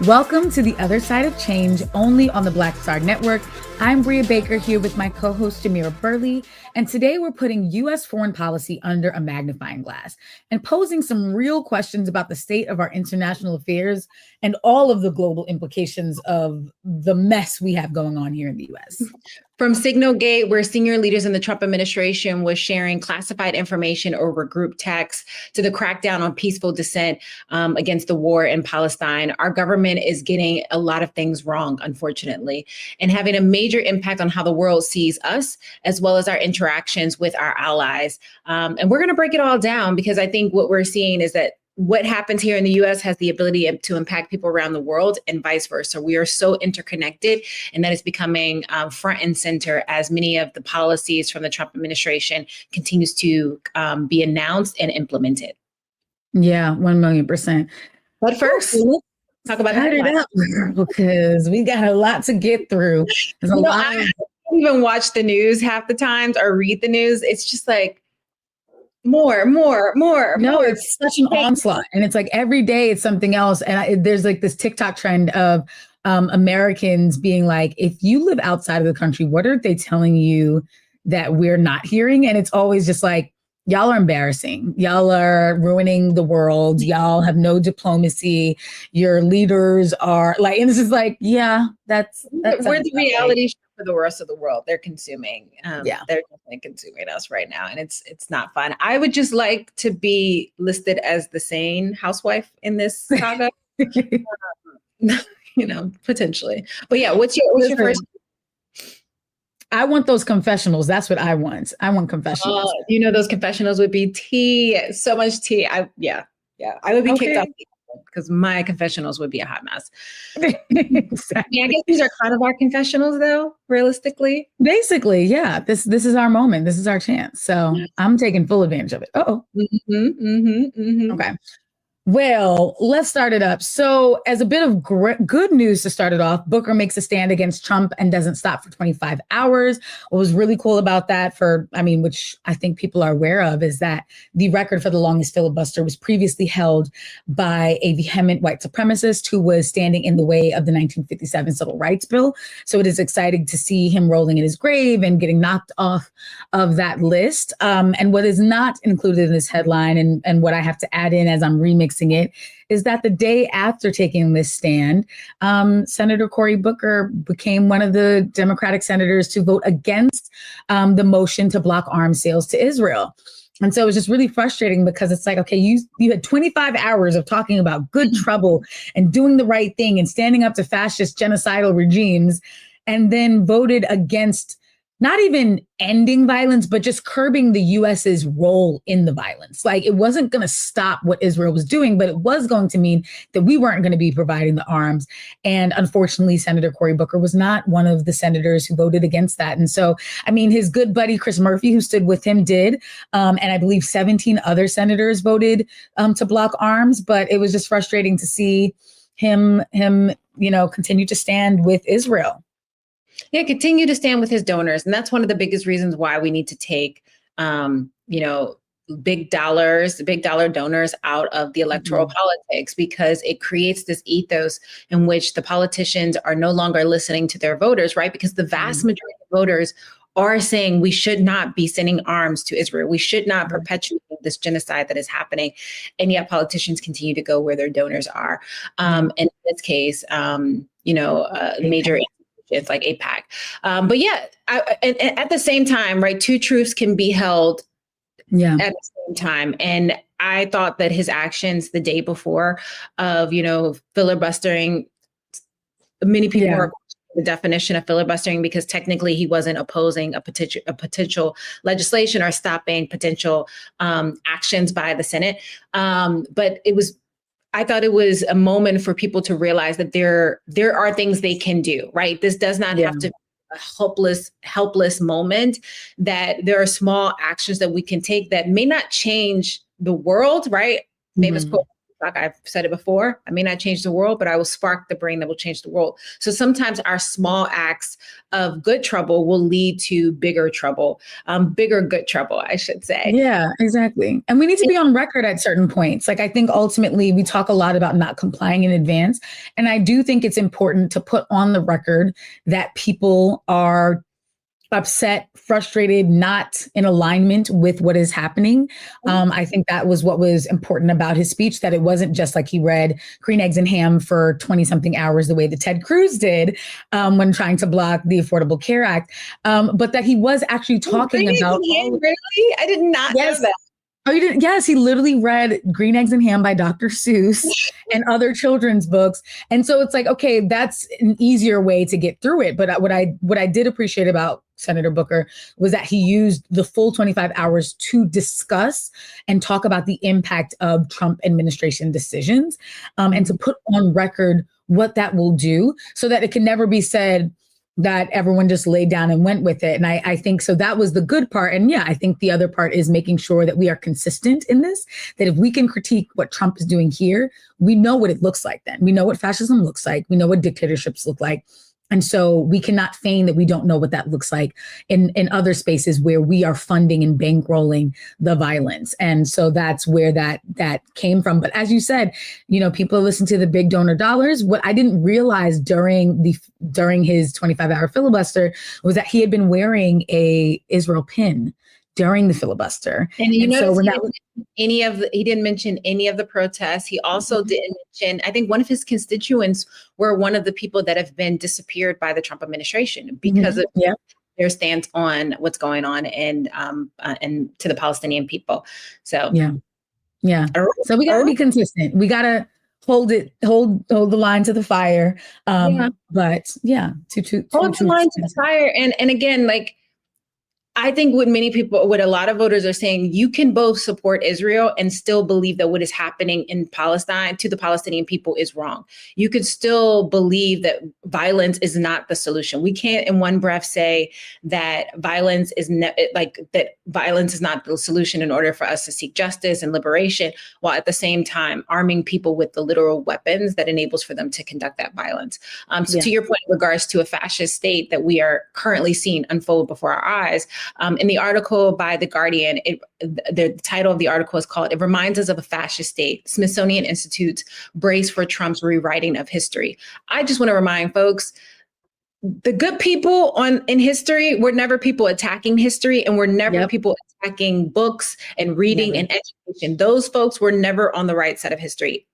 Welcome to The Other Side of Change, only on the Black Star Network. I'm Brea Baker here with my co-host Jamira Burley, and today we're putting U.S. foreign policy under a magnifying glass and posing some real questions about the state of our international affairs and all of the global implications of the mess we have going on here in the U.S. From Signalgate, where senior leaders in the Trump administration was sharing classified information over group texts, to the crackdown on peaceful dissent against the war in Palestine, our government is getting a lot of things wrong, unfortunately, and having a major impact on how the world sees us, as well as our interactions with our allies. And we're going to break it all down, because I think what we're seeing is that what happens here in the U.S. has the ability to impact people around the world and vice versa. We are so interconnected, and that is becoming front and center as many of the policies from the Trump administration continues to be announced and implemented. Yeah, 1,000,000%. But first, let's talk about that because we got a lot to get through. There's a lot. I don't even watch the news half the times or read the news. It's just like, more. No, it's such an onslaught. And it's like every day it's something else. And there's like this TikTok trend of Americans being like, if you live outside of the country, what are they telling you that we're not hearing? And it's always just like, y'all are embarrassing. Y'all are ruining the world. Y'all have no diplomacy. Your leaders are like, and it's just like, yeah, that's we're the reality show for the rest of the world. They're consuming. Yeah, they're definitely consuming us right now, and it's not fun. I would just like to be listed as the sane housewife in this saga, potentially. But yeah, what's your first? I want those confessionals. That's what I want. I want confessionals. Those confessionals would be tea. So much tea. I would be kicked off because my confessionals would be a hot mess. Exactly. I guess these are kind of our confessionals, though, realistically. Basically, yeah. This is our moment. This is our chance. So I'm taking full advantage of it. Okay. Well, let's start it up. So as a bit of good news to start it off, Booker makes a stand against Trump and doesn't stop for 25 hours. What was really cool about that which I think people are aware of, is that the record for the longest filibuster was previously held by a vehement white supremacist who was standing in the way of the 1957 Civil Rights Bill. So it is exciting to see him rolling in his grave and getting knocked off of that list. And what is not included in this headline, and what I have to add in as I'm remixing it, is that the day after taking this stand, Senator Cory Booker became one of the Democratic senators to vote against the motion to block arms sales to Israel. And so it was just really frustrating, because it's like, okay, you had 25 hours of talking about good trouble and doing the right thing and standing up to fascist genocidal regimes, and then voted against not even ending violence, but just curbing the US's role in the violence. Like, it wasn't going to stop what Israel was doing, but it was going to mean that we weren't going to be providing the arms. And unfortunately, Senator Cory Booker was not one of the senators who voted against that. And so, his good buddy, Chris Murphy, who stood with him, did. And I believe 17 other senators voted to block arms. But it was just frustrating to see him, continue to stand with Israel. Yeah, continue to stand with his donors. And that's one of the biggest reasons why we need to take, big dollar donors out of the electoral politics, because it creates this ethos in which the politicians are no longer listening to their voters, right? Because the vast majority of voters are saying we should not be sending arms to Israel. We should not perpetuate this genocide that is happening. And yet politicians continue to go where their donors are. And in this case, major it's like APAC. But yeah, at the same time, right, two truths can be held at the same time. And I thought that his actions the day before of, filibustering, many people are the definition of filibustering, because technically he wasn't opposing a potential legislation or stopping potential actions by the Senate. But I thought it was a moment for people to realize that there are things they can do, right? This does not have to be a helpless moment, that there are small actions that we can take that may not change the world, right? Famous quote, Like I've said it before, I may not change the world, but I will spark the brain that will change the world. So sometimes our small acts of good trouble will lead to bigger trouble, bigger good trouble, I should say. Yeah, exactly. And we need to be on record at certain points. Like, I think ultimately we talk a lot about not complying in advance. And I do think it's important to put on the record that people are upset, frustrated, not in alignment with what is happening. I think that was what was important about his speech, that it wasn't just like he read Green Eggs and Ham for 20 something hours, the way that Ted Cruz did when trying to block the Affordable Care Act, but that he was actually talking about. Really? I did not know that. Oh, you didn't? Yes, he literally read Green Eggs and Ham by Dr. Seuss and other children's books. And so it's like, okay, that's an easier way to get through it. But what I did appreciate about Senator Booker was that he used the full 25 hours to discuss and talk about the impact of Trump administration decisions, and to put on record what that will do so that it can never be said that everyone just laid down and went with it. And I think so that was the good part. And yeah, I think the other part is making sure that we are consistent in this, that if we can critique what Trump is doing here, we know what it looks like then. We know what fascism looks like. We know what dictatorships look like. And so we cannot feign that we don't know what that looks like in other spaces where we are funding and bankrolling the violence. And so that's where that came from. But as you said, people listen to the big donor dollars. What I didn't realize during his 25-hour filibuster was that he had been wearing a Israel pin during the filibuster. And you know, so he didn't mention any of the protests. He also didn't mention, I think one of his constituents were one of the people that have been disappeared by the Trump administration because of their stance on what's going on and to the Palestinian people. So yeah. So we got to be consistent. We got to hold the line to the fire. But yeah, hold the line to the fire. And again, like, I think what a lot of voters are saying, you can both support Israel and still believe that what is happening in Palestine to the Palestinian people is wrong. You could still believe that violence is not the solution. We can't in one breath say that violence is not the solution in order for us to seek justice and liberation, while at the same time arming people with the literal weapons that enables for them to conduct that violence. To your point in regards to a fascist state that we are currently seeing unfold before our eyes, in the article by The Guardian, the title of the article is called "It Reminds Us of a Fascist State, Smithsonian Institute's Brace for Trump's Rewriting of History." I just want to remind folks, the good people in history were never people attacking history, and were never people attacking books and reading and education. Those folks were never on the right side of history.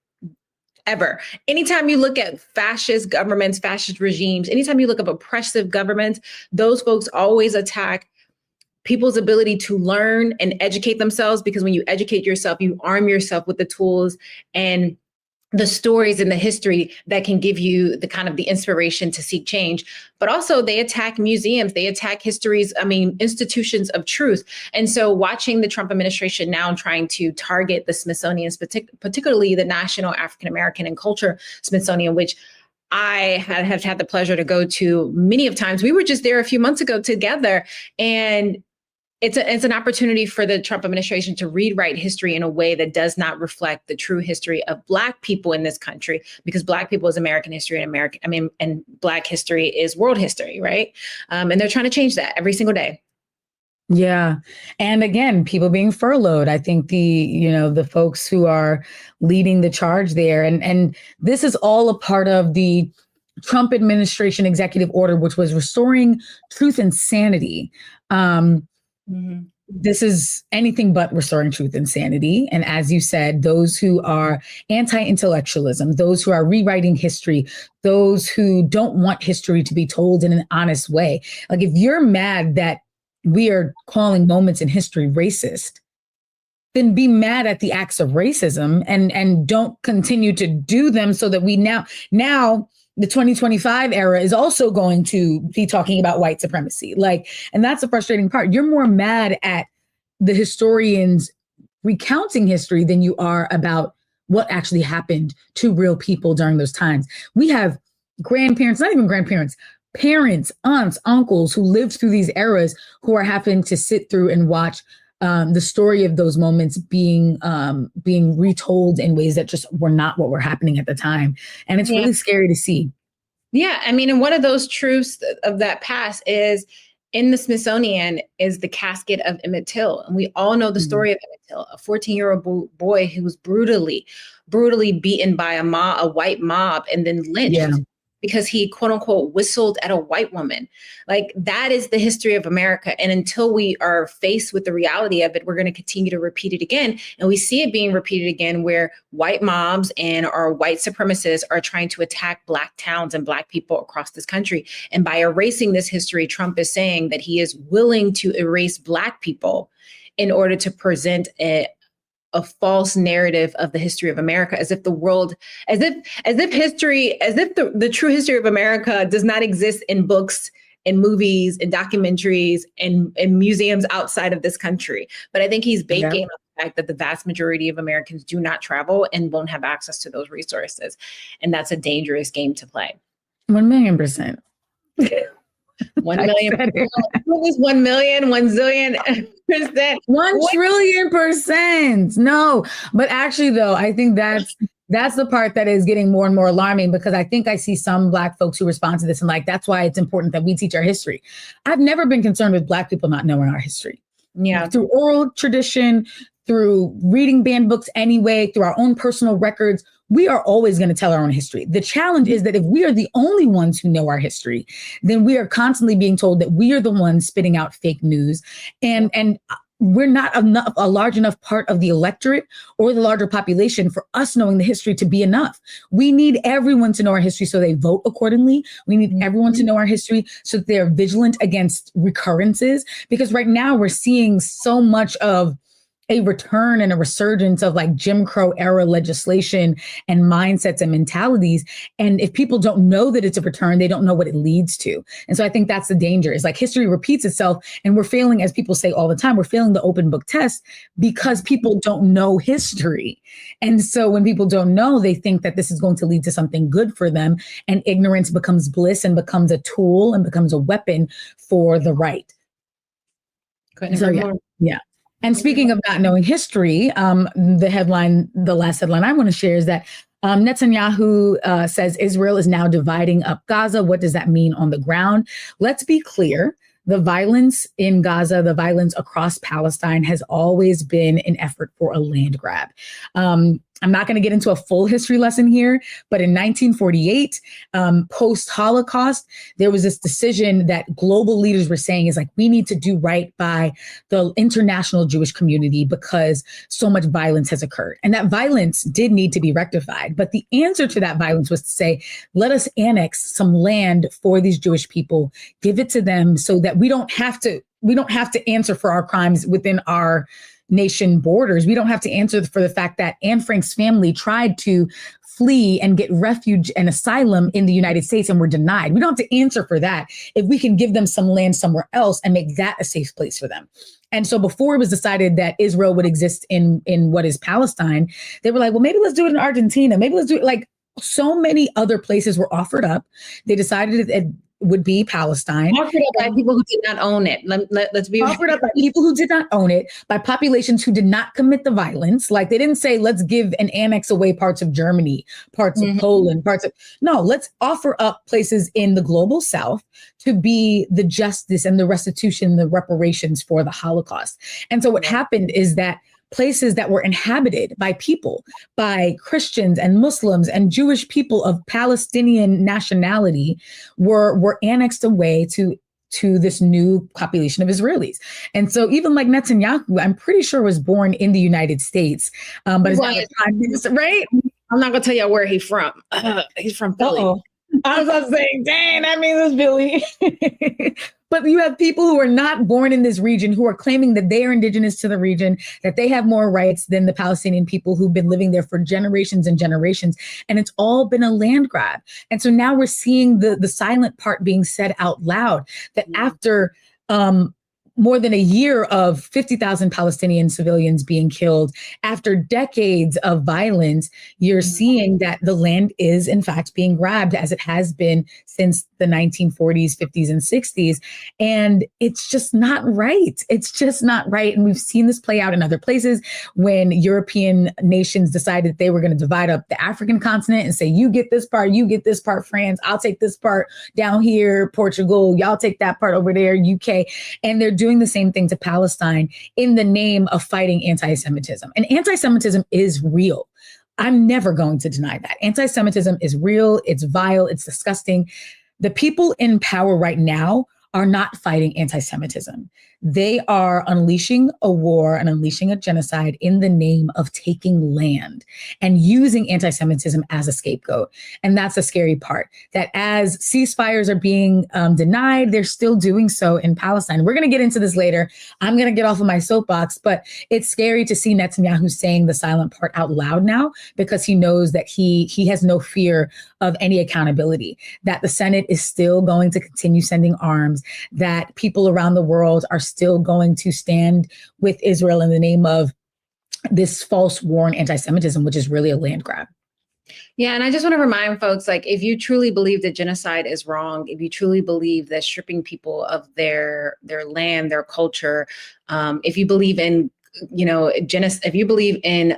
Ever. Anytime you look at fascist governments, fascist regimes, anytime you look at oppressive governments, those folks always attack people's ability to learn and educate themselves, because when you educate yourself, you arm yourself with the tools and the stories and the history that can give you the kind of the inspiration to seek change. But also they attack museums, they attack institutions of truth. And so watching the Trump administration now trying to target the Smithsonian, particularly the National African American and Culture Smithsonian, which I have had the pleasure to go to many of times. We were just there a few months ago together, and it's an opportunity for the Trump administration to rewrite history in a way that does not reflect the true history of Black people in this country, because Black people is American history and Black history is world history, right? And they're trying to change that every single day. Yeah. And again, people being furloughed. I think the folks who are leading the charge there, and this is all a part of the Trump administration executive order, which was restoring truth and sanity. This is anything but restoring truth and sanity. And as you said, those who are anti-intellectualism, those who are rewriting history, those who don't want history to be told in an honest way. Like, if you're mad that we are calling moments in history racist, then be mad at the acts of racism and don't continue to do them, so that we now the 2025 era is also going to be talking about white supremacy. And that's the frustrating part. You're more mad at the historians recounting history than you are about what actually happened to real people during those times. We have grandparents, not even grandparents, parents, aunts, uncles who lived through these eras, who are having to sit through and watch the story of those moments being retold in ways that just were not what were happening at the time. And it's really scary to see. Yeah. I mean, and one of those truths of that past is in the Smithsonian is the casket of Emmett Till. And we all know the story of Emmett Till, a 14-year-old boy who was brutally beaten by a white mob and then lynched because he, quote unquote, whistled at a white woman. Like, that is the history of America. And until we are faced with the reality of it, we're going to continue to repeat it again. And we see it being repeated again where white mobs and our white supremacists are trying to attack Black towns and Black people across this country. And by erasing this history, Trump is saying that he is willing to erase Black people in order to present a false narrative of the history of America, as if the world, as if the true history of America does not exist in books, in movies, in documentaries, and in museums outside of this country. But I think he's banking on the fact that the vast majority of Americans do not travel and won't have access to those resources. And that's a dangerous game to play. 1,000,000%. 1 million. Was 1 million, 1 zillion percent. 1,000,000,000,000%. No, but actually, though, I think that's the part that is getting more and more alarming, because I think I see some Black folks who respond to this and like, that's why it's important that we teach our history. I've never been concerned with Black people not knowing our history. Yeah. Through oral tradition, through reading banned books anyway, through our own personal records, we are always going to tell our own history. The challenge is that if we are the only ones who know our history, then we are constantly being told that we are the ones spitting out fake news. And we're not a large enough part of the electorate or the larger population for us knowing the history to be enough. We need everyone to know our history so they vote accordingly. We need everyone to know our history so that they're vigilant against recurrences. Because right now we're seeing so much of a return and a resurgence of like Jim Crow era legislation and mindsets and mentalities. And if people don't know that it's a return, they don't know what it leads to. And so I think that's the danger, is like history repeats itself, and we're failing, as people say all the time, we're failing the open book test because people don't know history. And so when people don't know, they think that this is going to lead to something good for them, and ignorance becomes bliss and becomes a tool and becomes a weapon for the right. Yeah. And speaking of not knowing history, the last headline I want to share is that Netanyahu says Israel is now dividing up Gaza. What does that mean on the ground? Let's be clear. The violence in Gaza, the violence across Palestine has always been an effort for a land grab. I'm not going to get into a full history lesson here, but in 1948, post-Holocaust, there was this decision that global leaders were saying is like, we need to do right by the international Jewish community because so much violence has occurred. And that violence did need to be rectified. But the answer to that violence was to say, let us annex some land for these Jewish people, give it to them so that we don't have to answer for our crimes within our nation borders. We don't have to answer for the fact that Anne Frank's family tried to flee and get refuge and asylum in the United States and were denied. We don't have to answer for that if we can give them some land somewhere else and make that a safe place for them. And so before it was decided that Israel would exist in what is Palestine, they were like, well, maybe let's do it in Argentina. Maybe let's do it, like, so many other places were offered up. They decided it would be Palestine. Offered up by people who did not own it. Let's be offered up by people who did not own it, by populations who did not commit the violence. Like, they didn't say, let's give and annex away parts of Germany, parts of Poland, no, let's offer up places in the global South to be the justice and the restitution, the reparations for the Holocaust. And so what happened is that places that were inhabited by people, by Christians and Muslims and Jewish people of Palestinian nationality were annexed away to this new population of Israelis. And so even like Netanyahu, I'm pretty sure was born in the United States, but is now the prime minister, right? I'm not going to tell you where he's from. He's from Philly. Uh-oh. I was saying, dang, that means it's Billy. But you have people who are not born in this region who are claiming that they are indigenous to the region, that they have more rights than the Palestinian people who've been living there for generations and generations. And it's all been a land grab. And so now we're seeing the silent part being said out loud, that after more than a year of 50,000 Palestinian civilians being killed, after decades of violence, you're seeing that the land is in fact being grabbed, as it has been since the 1940s, 50s, and 60s. And it's just not right. It's just not right. And we've seen this play out in other places when European nations decided they were going to divide up the African continent and say, you get this part, you get this part, France, I'll take this part down here, Portugal, y'all take that part over there, UK. And they're doing the same thing to Palestine in the name of fighting anti-Semitism. And anti-Semitism is real. I'm never going to deny that. Anti-Semitism is real. It's vile. It's disgusting. The people in power right now are not fighting anti-Semitism. They are unleashing a war and unleashing a genocide in the name of taking land and using anti-Semitism as a scapegoat. And that's the scary part, that as ceasefires are being denied, they're still doing so in Palestine. We're going to get into this later. I'm going to get off of my soapbox, but it's scary to see Netanyahu saying the silent part out loud now, because he knows that he has no fear of any accountability, that the Senate is still going to continue sending arms, that people around the world are still going to stand with Israel in the name of this false war on anti-Semitism, which is really a land grab. Yeah, and I just want to remind folks, like, if you truly believe that genocide is wrong, if you truly believe that stripping people of their land, their culture, if you believe in, genocide, if you believe in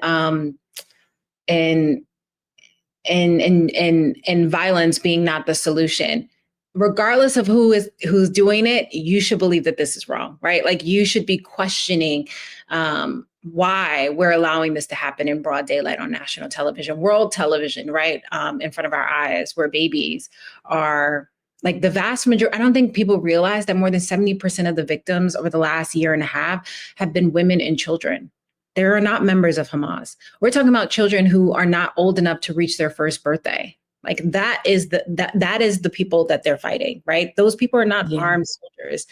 violence being not the solution, regardless of who's doing it, you should believe that this is wrong, right? Like, you should be questioning why we're allowing this to happen in broad daylight on national television, world television, right? In front of our eyes, where babies are, like, the vast majority. I don't think people realize that more than 70% of the victims over the last year and a half have been women and children. They are not members of Hamas. We're talking about children who are not old enough to reach their first birthday. Like, that is the people that they're fighting, right? Those people are not armed soldiers.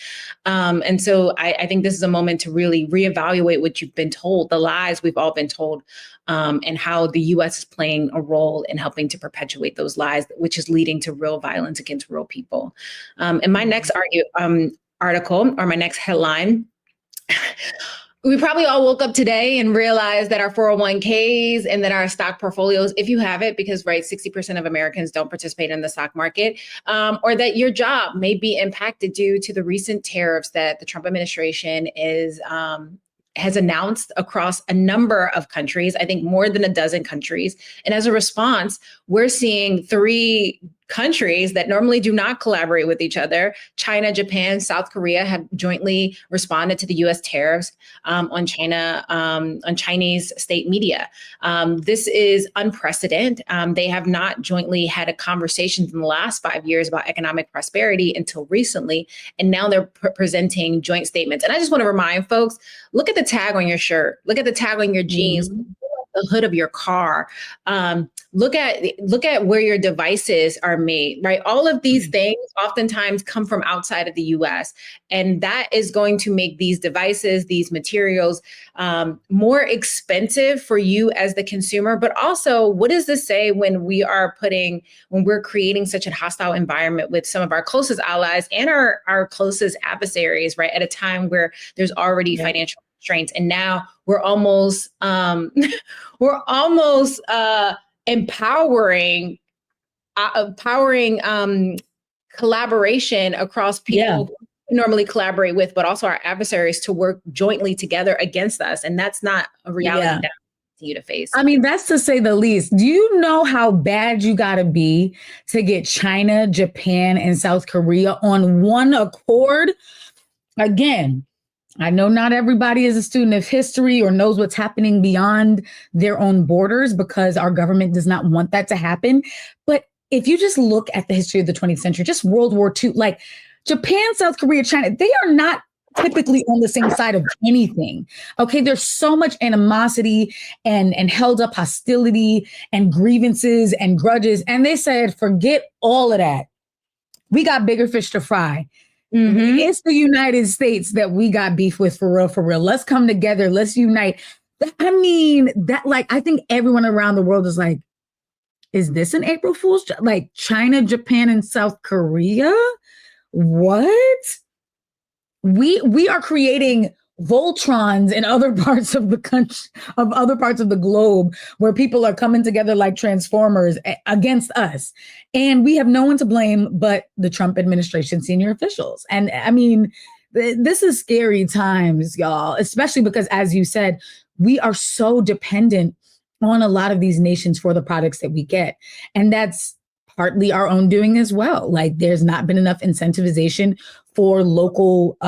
And so I think this is a moment to really reevaluate what you've been told, the lies we've all been told, and how the U.S. is playing a role in helping to perpetuate those lies, which is leading to real violence against real people. In my next article, or my next headline, we probably all woke up today and realized that our 401ks and that our stock portfolios, if you have it, because 60% of Americans don't participate in the stock market, or that your job may be impacted due to the recent tariffs that the Trump administration has announced across a number of countries, I think more than a dozen countries. And as a response, we're seeing 3 countries that normally do not collaborate with each other, China, Japan, South Korea, have jointly responded to the U.S. tariffs on Chinese state media. This is unprecedented. They have not jointly had a conversation in the last 5 years about economic prosperity until recently, and now they're presenting joint statements. And I just want to remind folks, look at the tag on your shirt, look at the tag on your jeans, the hood of your car. Look at where your devices are made, right? All of these things oftentimes come from outside of the US. And that is going to make these devices, these materials, more expensive for you as the consumer. But also, what does this say when we're creating such a hostile environment with some of our closest allies and our closest adversaries, right? At a time where there's already financial constraints. And now we're almost empowering collaboration across people who we normally collaborate with, but also our adversaries, to work jointly together against us. And that's not a reality that we continue to face. I mean, that's to say the least. Do you know how bad you got to be to get China, Japan, and South Korea on one accord? Again, I know not everybody is a student of history or knows what's happening beyond their own borders, because our government does not want that to happen. But if you just look at the history of the 20th century, just World War II, like Japan, South Korea, China, they are not typically on the same side of anything. Okay, there's so much animosity and held up hostility and grievances and grudges. And they said, forget all of that. We got bigger fish to fry. Mm-hmm. It's the United States that we got beef with, for real, for real. Let's come together. Let's unite. I mean, I think everyone around the world is like, is this an April Fool's joke? Like, China, Japan, and South Korea? What? we are creating Voltrons in other parts of the country, of other parts of the globe, where people are coming together like Transformers against us. And we have no one to blame but the Trump administration senior officials. And I mean, this is scary times, y'all, especially because, as you said, we are so dependent on a lot of these nations for the products that we get. And that's partly our own doing as well. Like, there's not been enough incentivization for local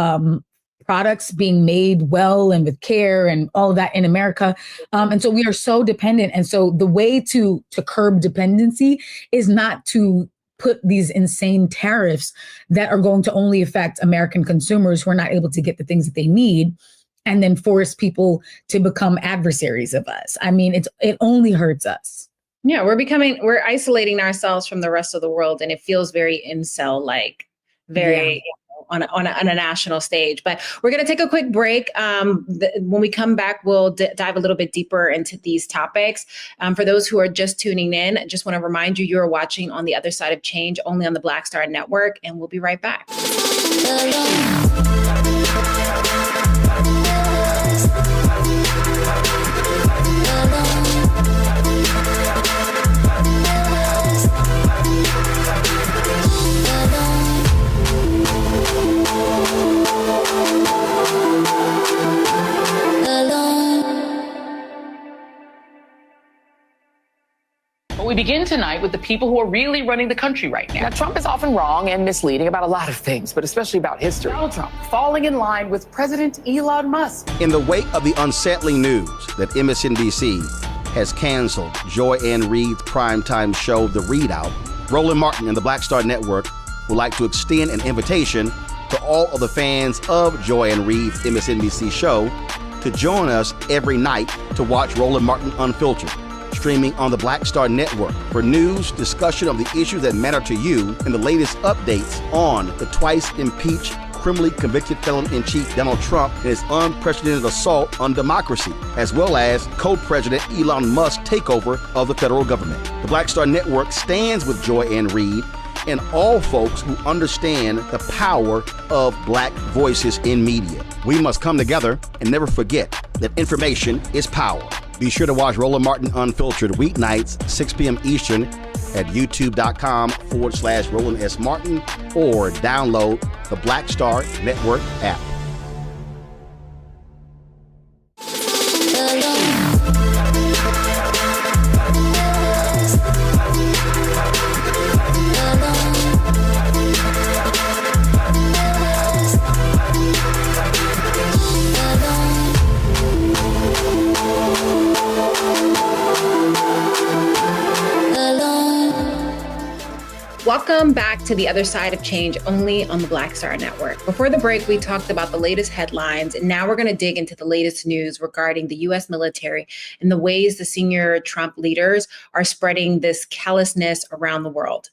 products being made well and with care and all of that in America. And so we are so dependent. And so the way to curb dependency is not to put these insane tariffs that are going to only affect American consumers who are not able to get the things that they need, and then force people to become adversaries of us. I mean, it only hurts us. Yeah, we're isolating ourselves from the rest of the world, and it feels very incel-like, very on a national stage. But we're going to take a quick break. When we come back, we'll dive a little bit deeper into these topics. For those who are just tuning in, I just want to remind you, you're watching On the Other Side of Change, only on the Black Star Network, and we'll be right back. We begin tonight with the people who are really running the country right now. Now, Trump is often wrong and misleading about a lot of things, but especially about history. Donald Trump falling in line with President Elon Musk. In the wake of the unsettling news that MSNBC has canceled Joy Ann Reid's primetime show, The Reid Out, Roland Martin and the Black Star Network would like to extend an invitation to all of the fans of Joy Ann Reid's MSNBC show to join us every night to watch Roland Martin Unfiltered, streaming on the Black Star Network for news, discussion of the issues that matter to you, and the latest updates on the twice impeached, criminally convicted felon-in-chief Donald Trump and his unprecedented assault on democracy, as well as co-president Elon Musk's takeover of the federal government. The Black Star Network stands with Joy Ann Reid and all folks who understand the power of Black voices in media. We must come together and never forget that information is power. Be sure to watch Roland Martin Unfiltered weeknights, 6 p.m. Eastern at youtube.com/Roland S. Martin, or download the Black Star Network app. Welcome back to The Other Side of Change, only on the Black Star Network. Before the break, we talked about the latest headlines, and now we're going to dig into the latest news regarding the U.S. military and the ways the senior Trump leaders are spreading this callousness around the world.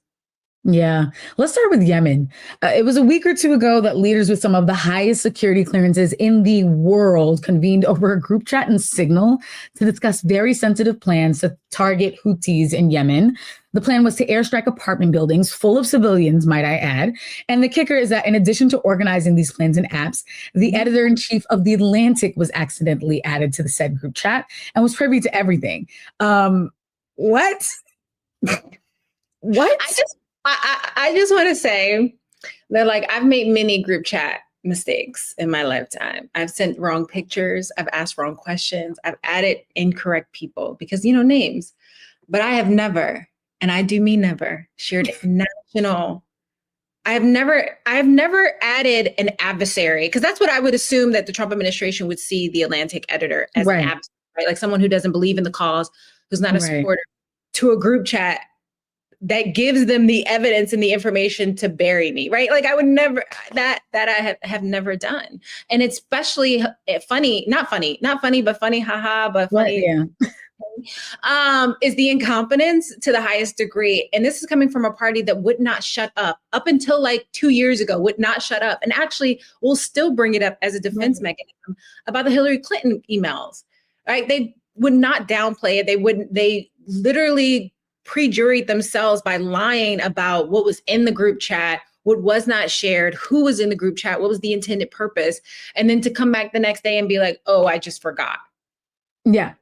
Yeah. Let's start with Yemen. It was a week or two ago that leaders with some of the highest security clearances in the world convened over a group chat in Signal to discuss very sensitive plans to target Houthis in Yemen. The plan was to airstrike apartment buildings full of civilians, might I add. And the kicker is that in addition to organizing these plans and apps, the editor-in-chief of The Atlantic was accidentally added to the said group chat and was privy to everything. What? What? I just want to say that, like, I've made many group chat mistakes in my lifetime. I've sent wrong pictures. I've asked wrong questions. I've added incorrect people because, you know, names. But I have never, and I do mean never, shared national. I have never added an adversary, because that's what I would assume that the Trump administration would see the Atlantic editor as an adversary, right? Like someone who doesn't believe in the cause, who's not a supporter, to a group chat that gives them the evidence and the information to bury me, right? Like I would never, that I have never done. And it's especially funny, not funny, but funny, haha, but funny. Yeah. Is the incompetence to the highest degree. And this is coming from a party that would not shut up until like 2 years ago, would not shut up. And actually will still bring it up as a defense mechanism about the Hillary Clinton emails, right? They would not downplay it. They literally pre-juried themselves by lying about what was in the group chat what was not shared, who was in the group chat, what was the intended purpose, and then to come back the next day and be like, oh, I just forgot. Yeah.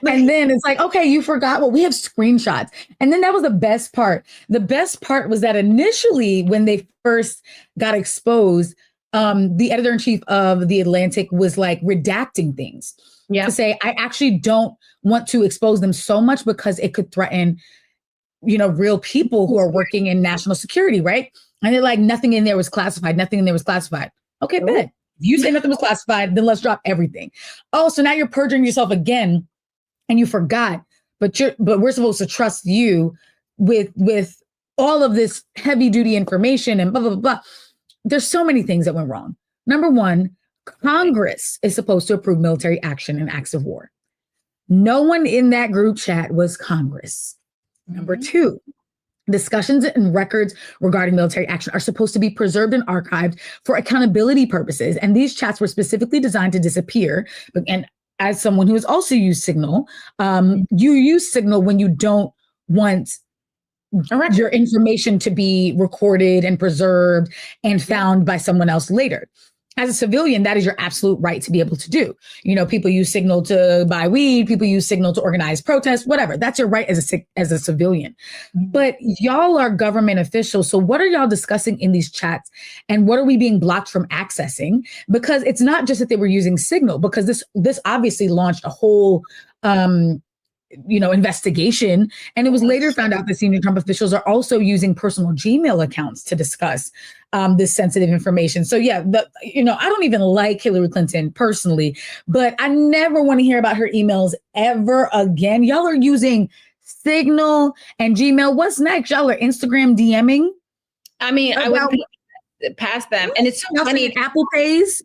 And then it's like, okay, you forgot. Well, we have screenshots. And then that was the best part. The best part was that initially, when they first got exposed, the editor-in-chief of The Atlantic was like redacting things to say, I actually don't want to expose them so much because it could threaten, real people who are working in national security, right? And they're like, nothing in there was classified. Nothing in there was classified. Okay, bet. If you say nothing was classified, then let's drop everything. Oh, so now you're perjuring yourself again. And you forgot, but we're supposed to trust you with all of this heavy duty information and blah, blah, blah, blah. There's so many things that went wrong. Number one, Congress is supposed to approve military action and acts of war. No one in that group chat was Congress. Number two, discussions and records regarding military action are supposed to be preserved and archived for accountability purposes. And these chats were specifically designed to disappear. And as someone who has also used Signal, you use Signal when you don't want your information to be recorded and preserved and found by someone else later. As a civilian, that is your absolute right to be able to do. People use Signal to buy weed, people use Signal to organize protests, whatever. That's your right as a civilian. But y'all are government officials. So what are y'all discussing in these chats? And what are we being blocked from accessing? Because it's not just that they were using Signal, because this obviously launched a whole investigation. And it was later found out that senior Trump officials are also using personal Gmail accounts to discuss this sensitive information. So yeah, I don't even like Hillary Clinton personally, but I never want to hear about her emails ever again. Y'all are using Signal and Gmail. What's next? Y'all are Instagram DMing. I mean, I went past them, and it's so funny. Apple Pays.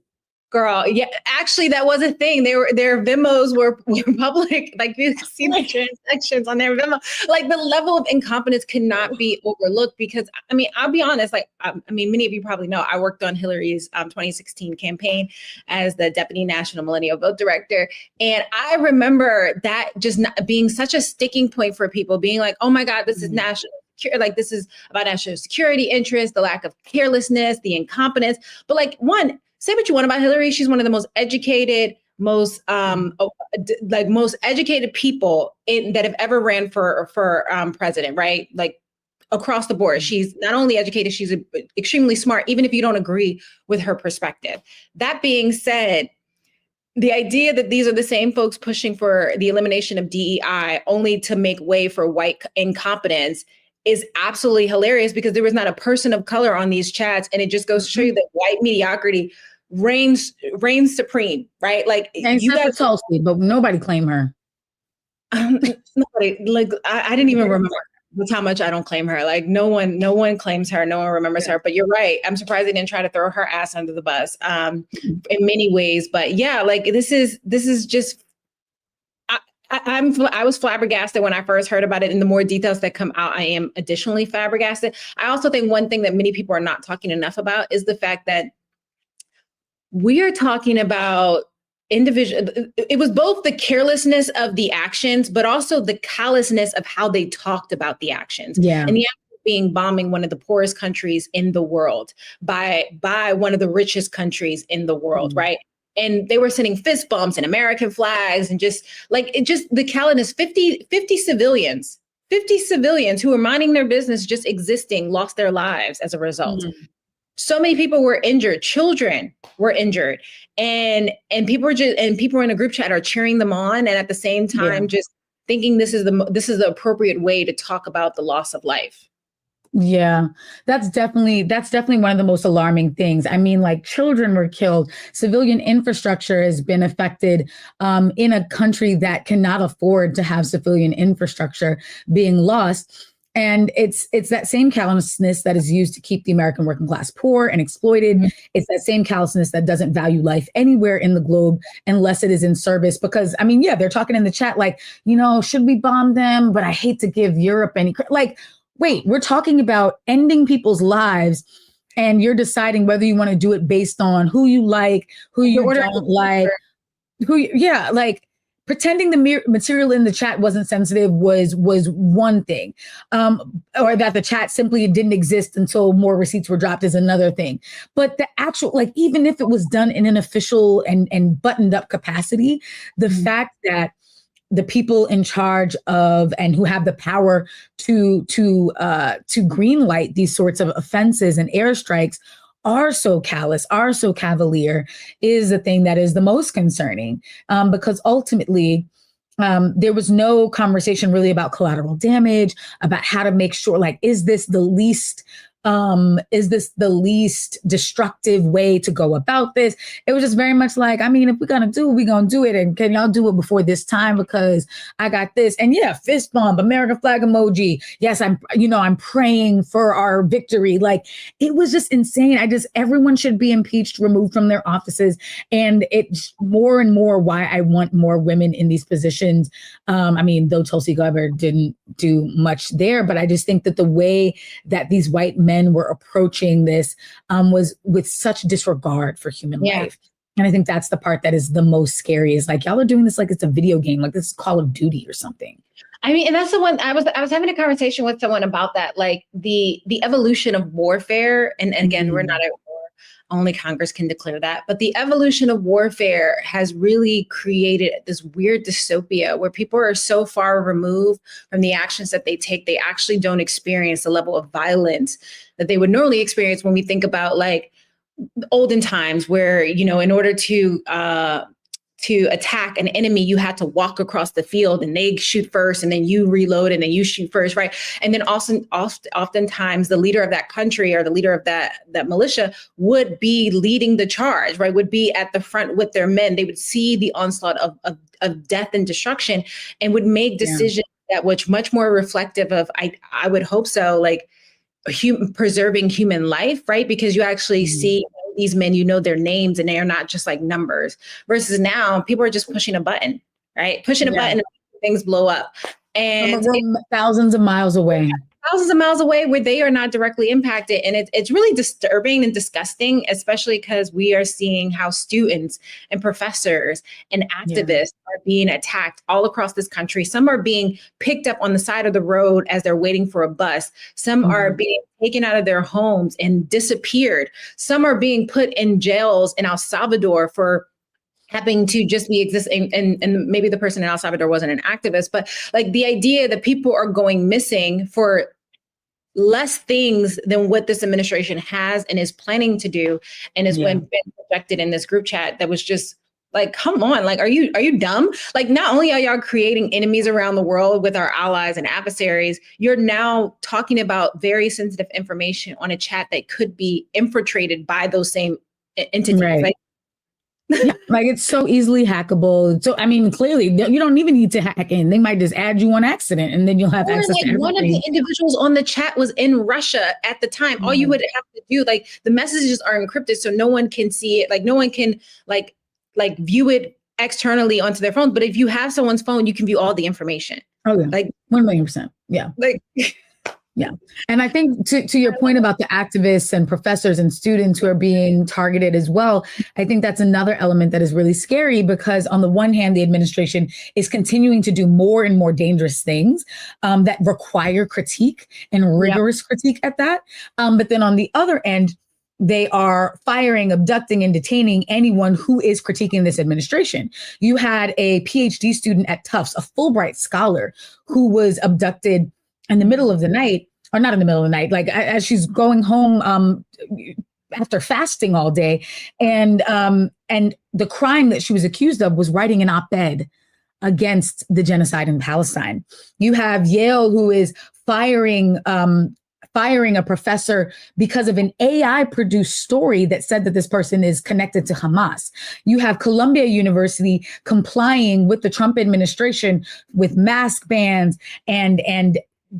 Girl, yeah, actually, that was a thing. Their Venmos were public. Like, you could see the transactions on their Venmo. Like, the level of incompetence cannot be overlooked because, I mean, I'll be honest. Like, many of you probably know I worked on Hillary's 2016 campaign as the Deputy National Millennial Vote Director. And I remember that just not being such a sticking point for people, being like, oh my God, this is national. Like, this is about national security interests, the lack of carelessness, the incompetence. But like, say what you want about Hillary. She's one of the most educated, most educated people that have ever ran for president, right? Like, across the board. She's not only educated, she's extremely smart, even if you don't agree with her perspective. That being said, the idea that these are the same folks pushing for the elimination of DEI only to make way for white incompetence is absolutely hilarious, because there was not a person of color on these chats. And it just goes to show you that white mediocrity reigns supreme, right? Like, and you guys Tulsi, but nobody claim her. Nobody, like, I didn't even remember. That's how much I don't claim her. Like, no one claims her. No one remembers her. But you're right. I'm surprised they didn't try to throw her ass under the bus in many ways. But yeah, like, this is just, I was flabbergasted when I first heard about it, and the more details that come out, I am additionally flabbergasted. I also think one thing that many people are not talking enough about is the fact that we are talking about individual. It was both the carelessness of the actions, but also the callousness of how they talked about the actions. Yeah. And the action being bombing one of the poorest countries in the world by one of the richest countries in the world, right? And they were sending fist bumps and American flags, and just the callousness. 50 civilians who were minding their business, just existing, lost their lives as a result. So many people were injured. Children were injured, and people were in a group chat are cheering them on, and at the same time, just thinking this is the appropriate way to talk about the loss of life. Yeah, that's definitely one of the most alarming things. I mean, like, children were killed. Civilian infrastructure has been affected in a country that cannot afford to have civilian infrastructure being lost. And it's that same callousness that is used to keep the American working class poor and exploited. It's that same callousness that doesn't value life anywhere in the globe unless it is in service. Because, I mean, yeah, they're talking in the chat like, should we bomb them? But I hate to give Europe any like. Wait, we're talking about ending people's lives, and you're deciding whether you want to do it based on who you like, who you don't like, like, pretending the material in the chat wasn't sensitive was one thing, or that the chat simply didn't exist until more receipts were dropped is another thing. But the actual, like, even if it was done in an official and buttoned up capacity, the fact that the people in charge of and who have the power to greenlight these sorts of offenses and airstrikes are so callous, are so cavalier, is the thing that is the most concerning, because ultimately there was no conversation really about collateral damage, about how to make sure, like, is this the least destructive way to go about this? It was just very much like, I mean, if we're gonna do it, we're gonna do it, and can y'all do it before this time, because I got this. And yeah, fist bump, American flag emoji. Yes, I'm praying for our victory. Like, it was just insane. Everyone should be impeached, removed from their offices. And it's more and more why I want more women in these positions. I mean, though Tulsi Gabbard didn't do much there, but I just think that the way that these white men were approaching this was with such disregard for human life. And I think that's the part that is the most scary, is like, y'all are doing this like it's a video game, like this is Call of Duty or something. I mean, and that's the one I was having a conversation with someone about that, like the evolution of warfare. And again, we're not at war. Only Congress can declare that. But the evolution of warfare has really created this weird dystopia where people are so far removed from the actions that they take, they actually don't experience the level of violence that they would normally experience when we think about, like, olden times where, in order to attack an enemy, you had to walk across the field and they shoot first and then you reload and then you shoot first, right? And then also oftentimes the leader of that country or the leader of that militia would be leading the charge, right? Would be at the front with their men. They would see the onslaught of death and destruction and would make decisions that was much more reflective of, I would hope so, like preserving human life, right? Because you actually see these men, their names, and they are not just like numbers, versus now people are just pushing a button, right? Pushing a button and things blow up. And thousands of miles away. Where they are not directly impacted. And it's really disturbing and disgusting, especially because we are seeing how students and professors and activists are being attacked all across this country. Some are being picked up on the side of the road as they're waiting for a bus. Some are being taken out of their homes and disappeared. Some are being put in jails in El Salvador for having to just be existing, and maybe the person in El Salvador wasn't an activist, but like the idea that people are going missing for less things than what this administration has and is planning to do, and is when been projected in this group chat that was just like, come on, like, are you dumb? Like, not only are y'all creating enemies around the world with our allies and adversaries, you're now talking about very sensitive information on a chat that could be infiltrated by those same entities. Right. Like, like, it's so easily hackable. So, I mean, clearly you don't even need to hack in. They might just add you on accident and then you'll have access to everything. One of the individuals on the chat was in Russia at the time. All you would have to do, like, the messages are encrypted so no one can see it. Like, no one can like view it externally onto their phone. But if you have someone's phone, you can view all the information. Oh, yeah. Like 1,000,000%. Yeah. Like yeah. And I think to your point about the activists and professors and students who are being targeted as well, I think that's another element that is really scary, because on the one hand, the administration is continuing to do more and more dangerous things that require critique and rigorous critique at that. But then on the other end, they are firing, abducting, and detaining anyone who is critiquing this administration. You had a PhD student at Tufts, a Fulbright scholar, who was abducted in the middle of the night, or not in the middle of the night, like as she's going home after fasting all day. And the crime that she was accused of was writing an op-ed against the genocide in Palestine. You have Yale, who is firing a professor because of an AI-produced story that said that this person is connected to Hamas. You have Columbia University complying with the Trump administration with mask bans and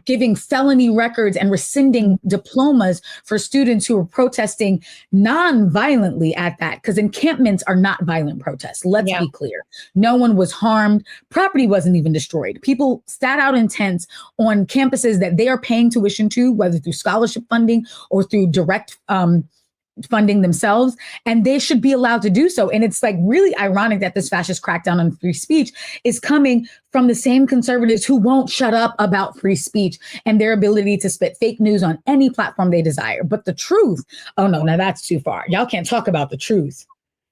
giving felony records and rescinding diplomas for students who were protesting non-violently at that, because encampments are not violent protests. Let's be clear. No one was harmed. Property wasn't even destroyed. People sat out in tents on campuses that they are paying tuition to, whether through scholarship funding or through direct funding themselves, and they should be allowed to do so. And it's like really ironic that this fascist crackdown on free speech is coming from the same conservatives who won't shut up about free speech and their ability to spit fake news on any platform they desire. But the truth, oh no, now that's too far. Y'all can't talk about the truth.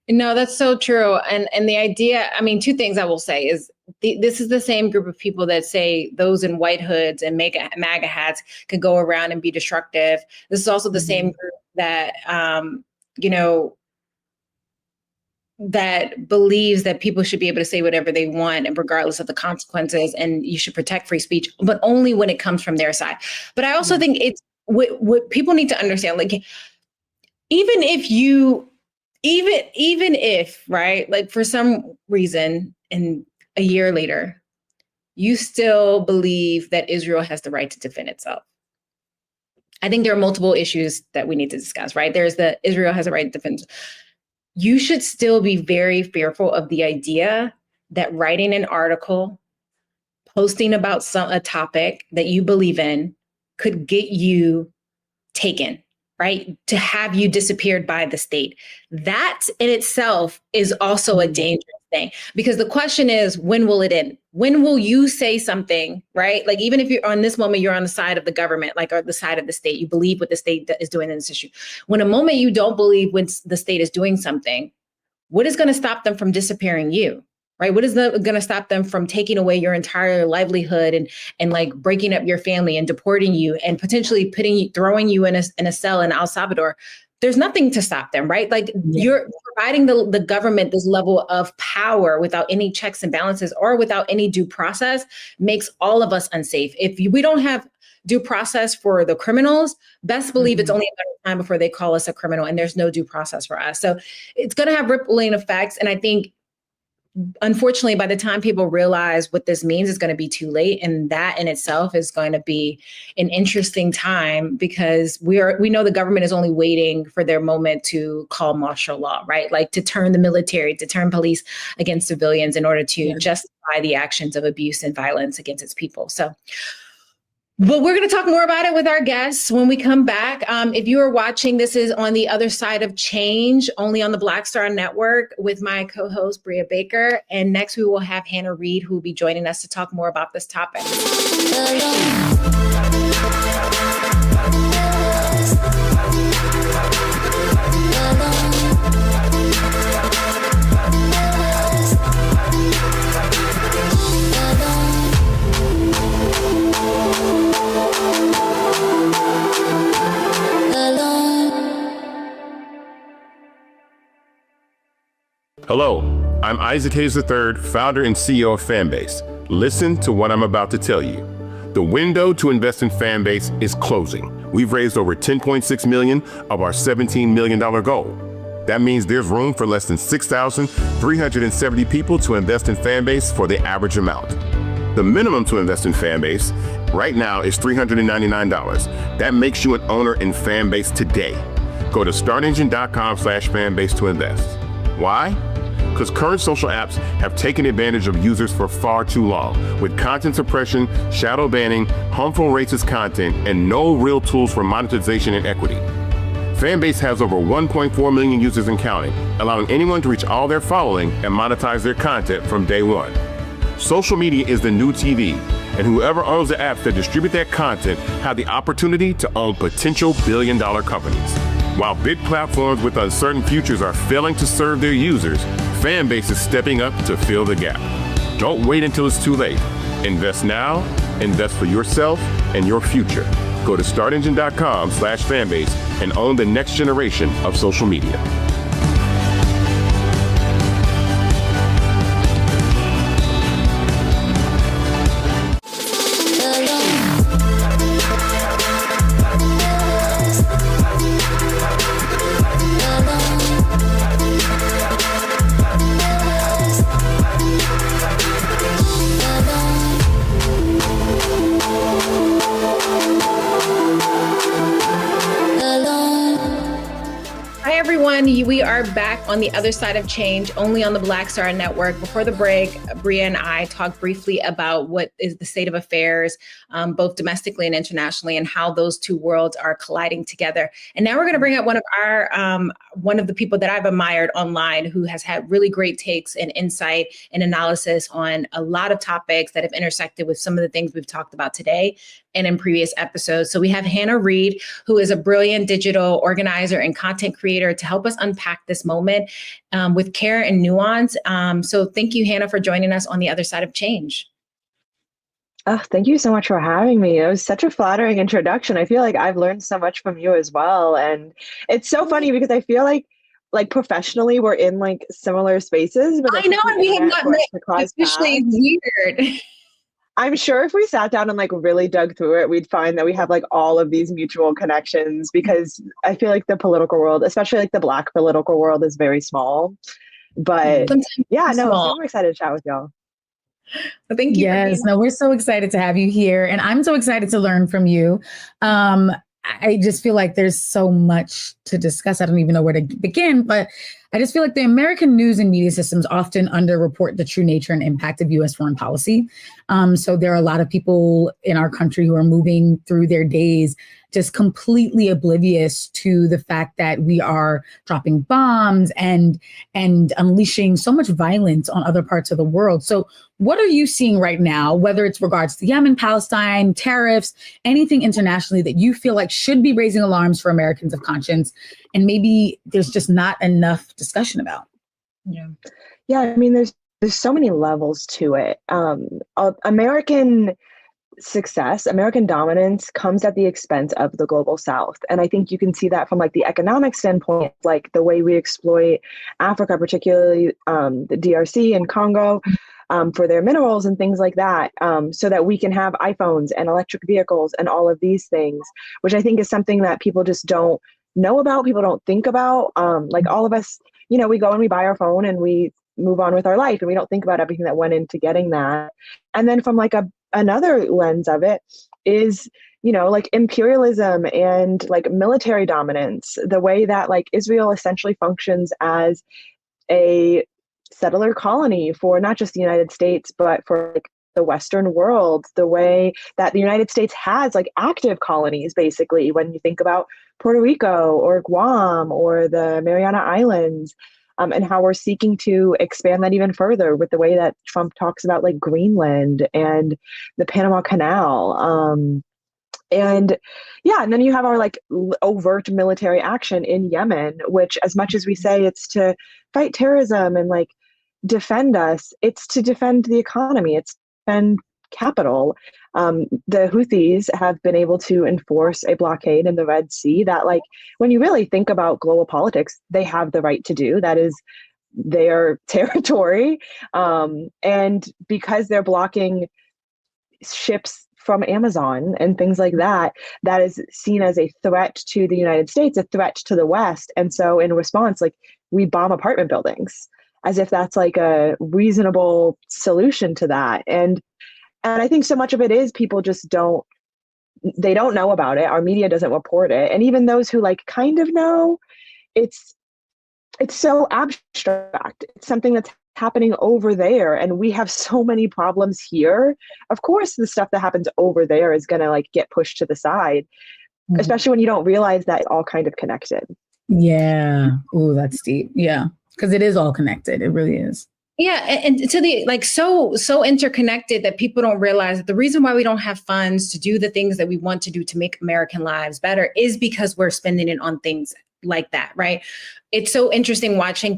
No, that's so true. And the idea, I mean, two things I will say is this is the same group of people that say those in white hoods and MAGA hats could go around and be destructive. This is also the same group that, that believes that people should be able to say whatever they want and regardless of the consequences, and you should protect free speech, but only when it comes from their side. But I also think it's what people need to understand, like, even if, right, like for some reason, and a year later, you still believe that Israel has the right to defend itself. I think there are multiple issues that we need to discuss, right? There's the Israel has a right to defend. You should still be very fearful of the idea that writing an article, posting about a topic that you believe in could get you taken, right? To have you disappeared by the state. That in itself is also a dangerous thing, because the question is, when will it end? When will you say something, right? Like, even if you're on this moment, you're on the side of the government, like, or the side of the state, you believe what the state is doing in this issue. When a moment you don't believe when the state is doing something, what is going to stop them from disappearing you? Right? What is going to stop them from taking away your entire livelihood and like breaking up your family and deporting you and potentially throwing you in a cell in El Salvador? There's nothing to stop them, right? Like, you're providing the government this level of power without any checks and balances or without any due process makes all of us unsafe. If we don't have due process for the criminals, best believe it's only a matter of time before they call us a criminal, and there's no due process for us. So it's going to have rippling effects. And I think, unfortunately, by the time people realize what this means, it's going to be too late. And that in itself is going to be an interesting time, because we know the government is only waiting for their moment to call martial law, right? Like, to turn the military, to turn police against civilians in order to justify the actions of abuse and violence against its people. But we're going to talk more about it with our guests when we come back. If you are watching, this is On the Other Side of Change, only on the Black Star Network, with my co-host, Brea Baker. And next, we will have Hannah Reid, who will be joining us to talk more about this topic. Hello, I'm Isaac Hayes III, founder and CEO of Fanbase. Listen to what I'm about to tell you. The window to invest in Fanbase is closing. We've raised over $10.6 million of our $17 million goal. That means there's room for less than 6,370 people to invest in Fanbase for the average amount. The minimum to invest in Fanbase right now is $399. That makes you an owner in Fanbase today. Go to startengine.com/fanbase to invest. Why? Because current social apps have taken advantage of users for far too long, with content suppression, shadow banning, harmful racist content, and no real tools for monetization and equity. Fanbase has over 1.4 million users and counting, allowing anyone to reach all their following and monetize their content from day one. Social media is the new TV, and whoever owns the apps that distribute that content have the opportunity to own potential billion-dollar companies. While big platforms with uncertain futures are failing to serve their users, Fanbase is stepping up to fill the gap. Don't wait until it's too late. Invest now, invest for yourself and your future. Go to startengine.com/fanbase and own the next generation of social media. are back on the other side of change, only on the Black Star Network. Before the break, Brea and I talked briefly about what is the state of affairs, both domestically and internationally, and how those two worlds are colliding together. And now we're going to bring up one of the people that I've admired online, who has had really great takes and insight and analysis on a lot of topics that have intersected with some of the things we've talked about today and in previous episodes. So we have Hannah Reid, who is a brilliant digital organizer and content creator, to help us unpack this moment with care and nuance. So thank you, Hannah, for joining us on the other side of change. Oh, thank you so much for having me. It was such a flattering introduction. I feel like I've learned so much from you as well. And it's so funny because I feel like professionally we're in like similar spaces. But I know, and we have not met. It's officially weird. I'm sure if we sat down and like really dug through it, we'd find that we have like all of these mutual connections, because I feel like the political world, especially like the Black political world, is very small. But yeah, no, I'm excited to chat with y'all. Well, thank you. Yes, no, we're so excited to have you here, and I'm so excited to learn from you. I just feel like there's so much to discuss. I don't even know where to begin, but I just feel like the American news and media systems often underreport the true nature and impact of U.S. foreign policy. So there are a lot of people in our country who are moving through their days just completely oblivious to the fact that we are dropping bombs and unleashing so much violence on other parts of the world. So what are you seeing right now, whether it's regards to Yemen, Palestine, tariffs, anything internationally that you feel like should be raising alarms for Americans of conscience, and maybe there's just not enough discussion about? Yeah, I mean, there's so many levels to it. American success, American dominance comes at the expense of the global South. And I think you can see that from like the economic standpoint, like the way we exploit Africa, particularly the DRC and Congo, for their minerals and things like that, so that we can have iPhones and electric vehicles and all of these things, which I think is something that people just don't know about, people don't think about. Like all of us, you know, we go and we buy our phone and we move on with our life, and we don't think about everything that went into getting that. And then from like another lens of it is, you know, like imperialism and like military dominance, the way that like Israel essentially functions as a settler colony for not just the United States, but for like the Western world, the way that the United States has like active colonies, basically, when you think about Puerto Rico or Guam or the Mariana Islands, and how we're seeking to expand that even further with the way that Trump talks about like Greenland and the Panama Canal. And yeah, and then you have our like overt military action in Yemen, which, as much as we say it's to fight terrorism and like defend us, it's to defend the economy, it's to defend capital. The Houthis have been able to enforce a blockade in the Red Sea that, like, when you really think about global politics, they have the right to do. That is their territory. And because they're blocking ships from Amazon and things like that, that is seen as a threat to the United States, a threat to the West. And so in response, like, we bomb apartment buildings as if that's like a reasonable solution to that. And I think so much of it is people just don't know about it. Our media doesn't report it. And even those who like kind of know, it's so abstract. It's something that's happening over there. And we have so many problems here. Of course, the stuff that happens over there is going to like get pushed to the side, especially when you don't realize that it's all kind of connected. Yeah. Ooh, that's deep. Yeah. Because it is all connected. It really is. Yeah, and to the like so interconnected that people don't realize that the reason why we don't have funds to do the things that we want to do to make American lives better is because we're spending it on things like that, right? It's so interesting watching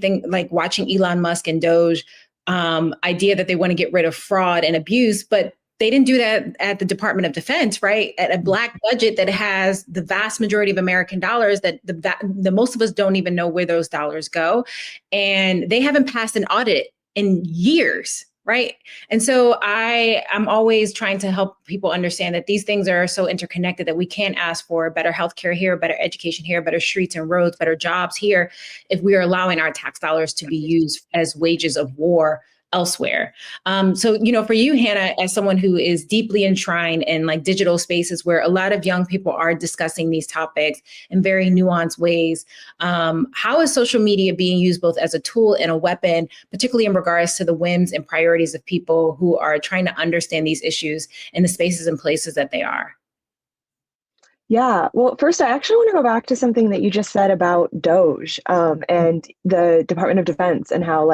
Elon Musk and Doge idea that they want to get rid of fraud and abuse, but they didn't do that at the Department of Defense, right? At a Black budget that has the vast majority of American dollars that the most of us don't even know where those dollars go. And they haven't passed an audit in years, right? And so I'm always trying to help people understand that these things are so interconnected that we can't ask for better healthcare here, better education here, better streets and roads, better jobs here, if we are allowing our tax dollars to be used as wages of war elsewhere. So, for you, Hannah, as someone who is deeply enshrined in like digital spaces where a lot of young people are discussing these topics in very nuanced ways, how is social media being used both as a tool and a weapon, particularly in regards to the whims and priorities of people who are trying to understand these issues in the spaces and places that they are? Yeah, well, first, I actually want to go back to something that you just said about Doge and the Department of Defense and how,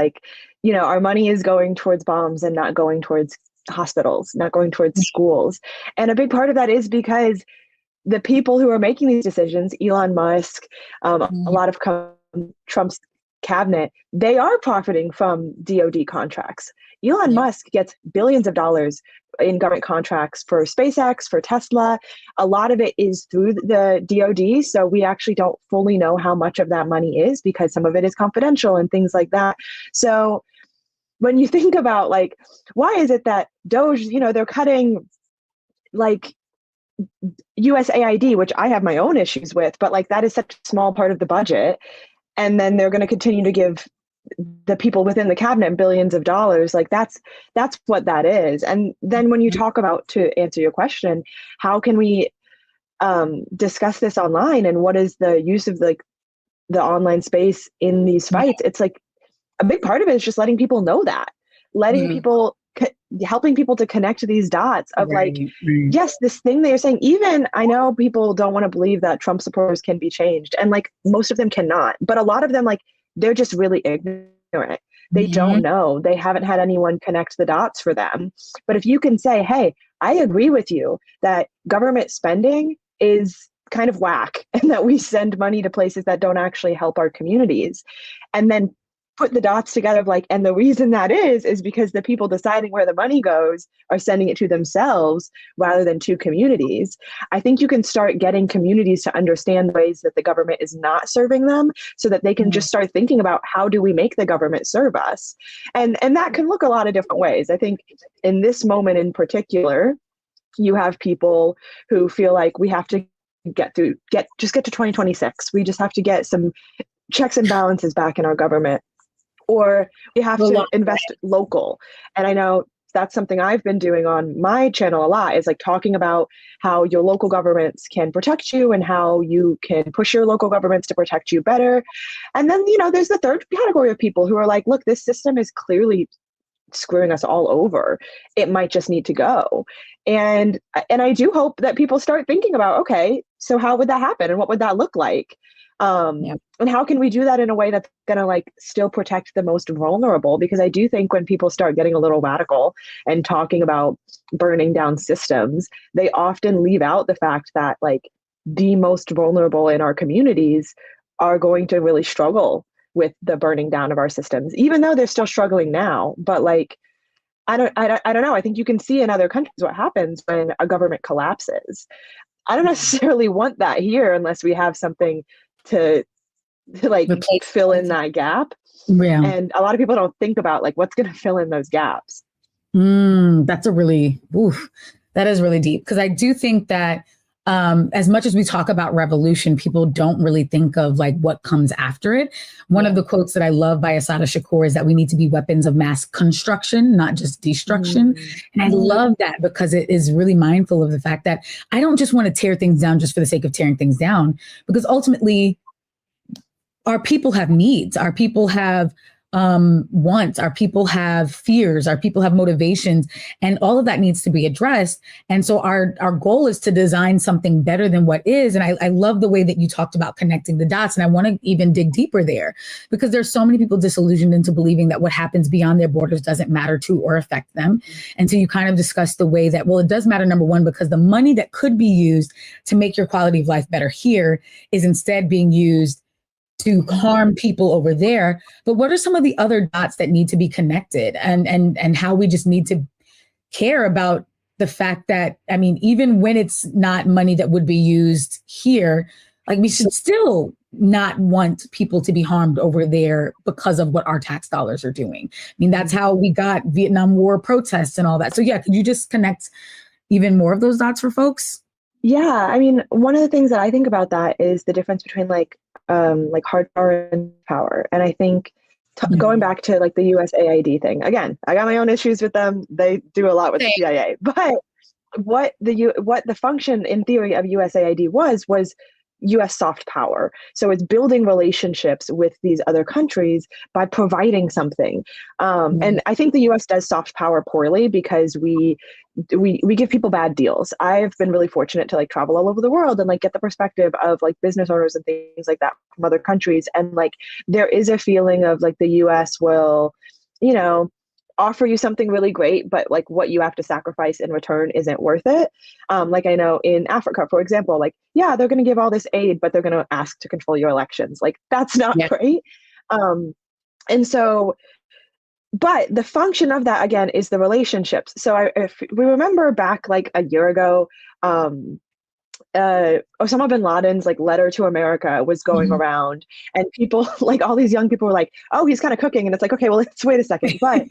our money is going towards bombs and not going towards hospitals, not going towards schools. And a big part of that is because the people who are making these decisions, Elon Musk, a lot of Trump's cabinet, they are profiting from DoD contracts. Elon Musk gets billions of dollars in government contracts for SpaceX, for Tesla. A lot of it is through the DoD, so we actually don't fully know how much of that money is because some of it is confidential and things like that. So when you think about why is it that Doge, they're cutting USAID, which I have my own issues with, but that is such a small part of the budget. And then they're going to continue to give the people within the cabinet billions of dollars. That's what that is. And then when you talk about, to answer your question, how can we discuss this online and what is the use of the online space in these fights? It's a big part of it is just letting people know that, letting people, helping people to connect these dots of yes, this thing they're saying, even I know people don't want to believe that Trump supporters can be changed. And most of them cannot, but a lot of them, they're just really ignorant. They don't know. They haven't had anyone connect the dots for them. But if you can say, hey, I agree with you that government spending is kind of whack and that we send money to places that don't actually help our communities, and then put the dots together and the reason that is because the people deciding where the money goes are sending it to themselves rather than to communities. I think you can start getting communities to understand the ways that the government is not serving them so that they can just start thinking about how do we make the government serve us. And that can look a lot of different ways. I think in this moment in particular, you have people who feel like we have to get to 2026. We just have to get some checks and balances back in our government. Or we have to invest local. And I know that's something I've been doing on my channel a lot, is talking about how your local governments can protect you and how you can push your local governments to protect you better. And then, there's the third category of people who are look, this system is clearly screwing us all over. It might just need to go. And I do hope that people start thinking about, okay, so how would that happen? And what would that look like? And how can we do that in a way that's going to still protect the most vulnerable? Because I do think when people start getting a little radical and talking about burning down systems, they often leave out the fact that the most vulnerable in our communities are going to really struggle with the burning down of our systems, even though they're still struggling now. But I don't know. I think you can see in other countries what happens when a government collapses. I don't necessarily want that here unless we have something to fill in that gap. Yeah. And a lot of people don't think about what's going to fill in those gaps. That is really deep. Because I do think that as much as we talk about revolution, people don't really think of what comes after it. One of the quotes that I love by Assata Shakur is that we need to be weapons of mass construction, not just destruction. And I love that because it is really mindful of the fact that I don't just want to tear things down just for the sake of tearing things down, because ultimately our people have needs, our people have wants, our people have fears, our people have motivations, and all of that needs to be addressed. And so our goal is to design something better than what is. And I love the way that you talked about connecting the dots. And I want to even dig deeper there, because there's so many people disillusioned into believing that what happens beyond their borders doesn't matter to or affect them. And so you kind of discussed the way that, well, it does matter, number one, because the money that could be used to make your quality of life better here is instead being used to harm people over there. But what are some of the other dots that need to be connected, and how we just need to care about the fact that, I mean, even when it's not money that would be used here, we should still not want people to be harmed over there because of what our tax dollars are doing. I mean, that's how we got Vietnam War protests and all that. So yeah, could you just connect even more of those dots for folks? Yeah, I mean, one of the things that I think about that is the difference between hard power and power. And I think Going back to like the USAID thing again, I got my own issues with them. They do a lot with the CIA, but what the function in theory of USAID was US soft power. So it's building relationships with these other countries by providing something. And I think the US does soft power poorly because we give people bad deals. I've been really fortunate to like travel all over the world and like get the perspective of like business owners and things like that from other countries. And like there is a feeling of like the US will, you know, offer you something really great, but like what you have to sacrifice in return isn't worth it. Like I know in Africa, for example, like, yeah, they're going to give all this aid, but they're going to ask to control your elections. Like that's not great. And so, but the function of that again is the relationships. So if we remember back like a year ago, Osama bin Laden's like letter to America was going around, and people like all these young people were like, oh, he's kind of cooking. And it's like, okay, well, let's wait a second. But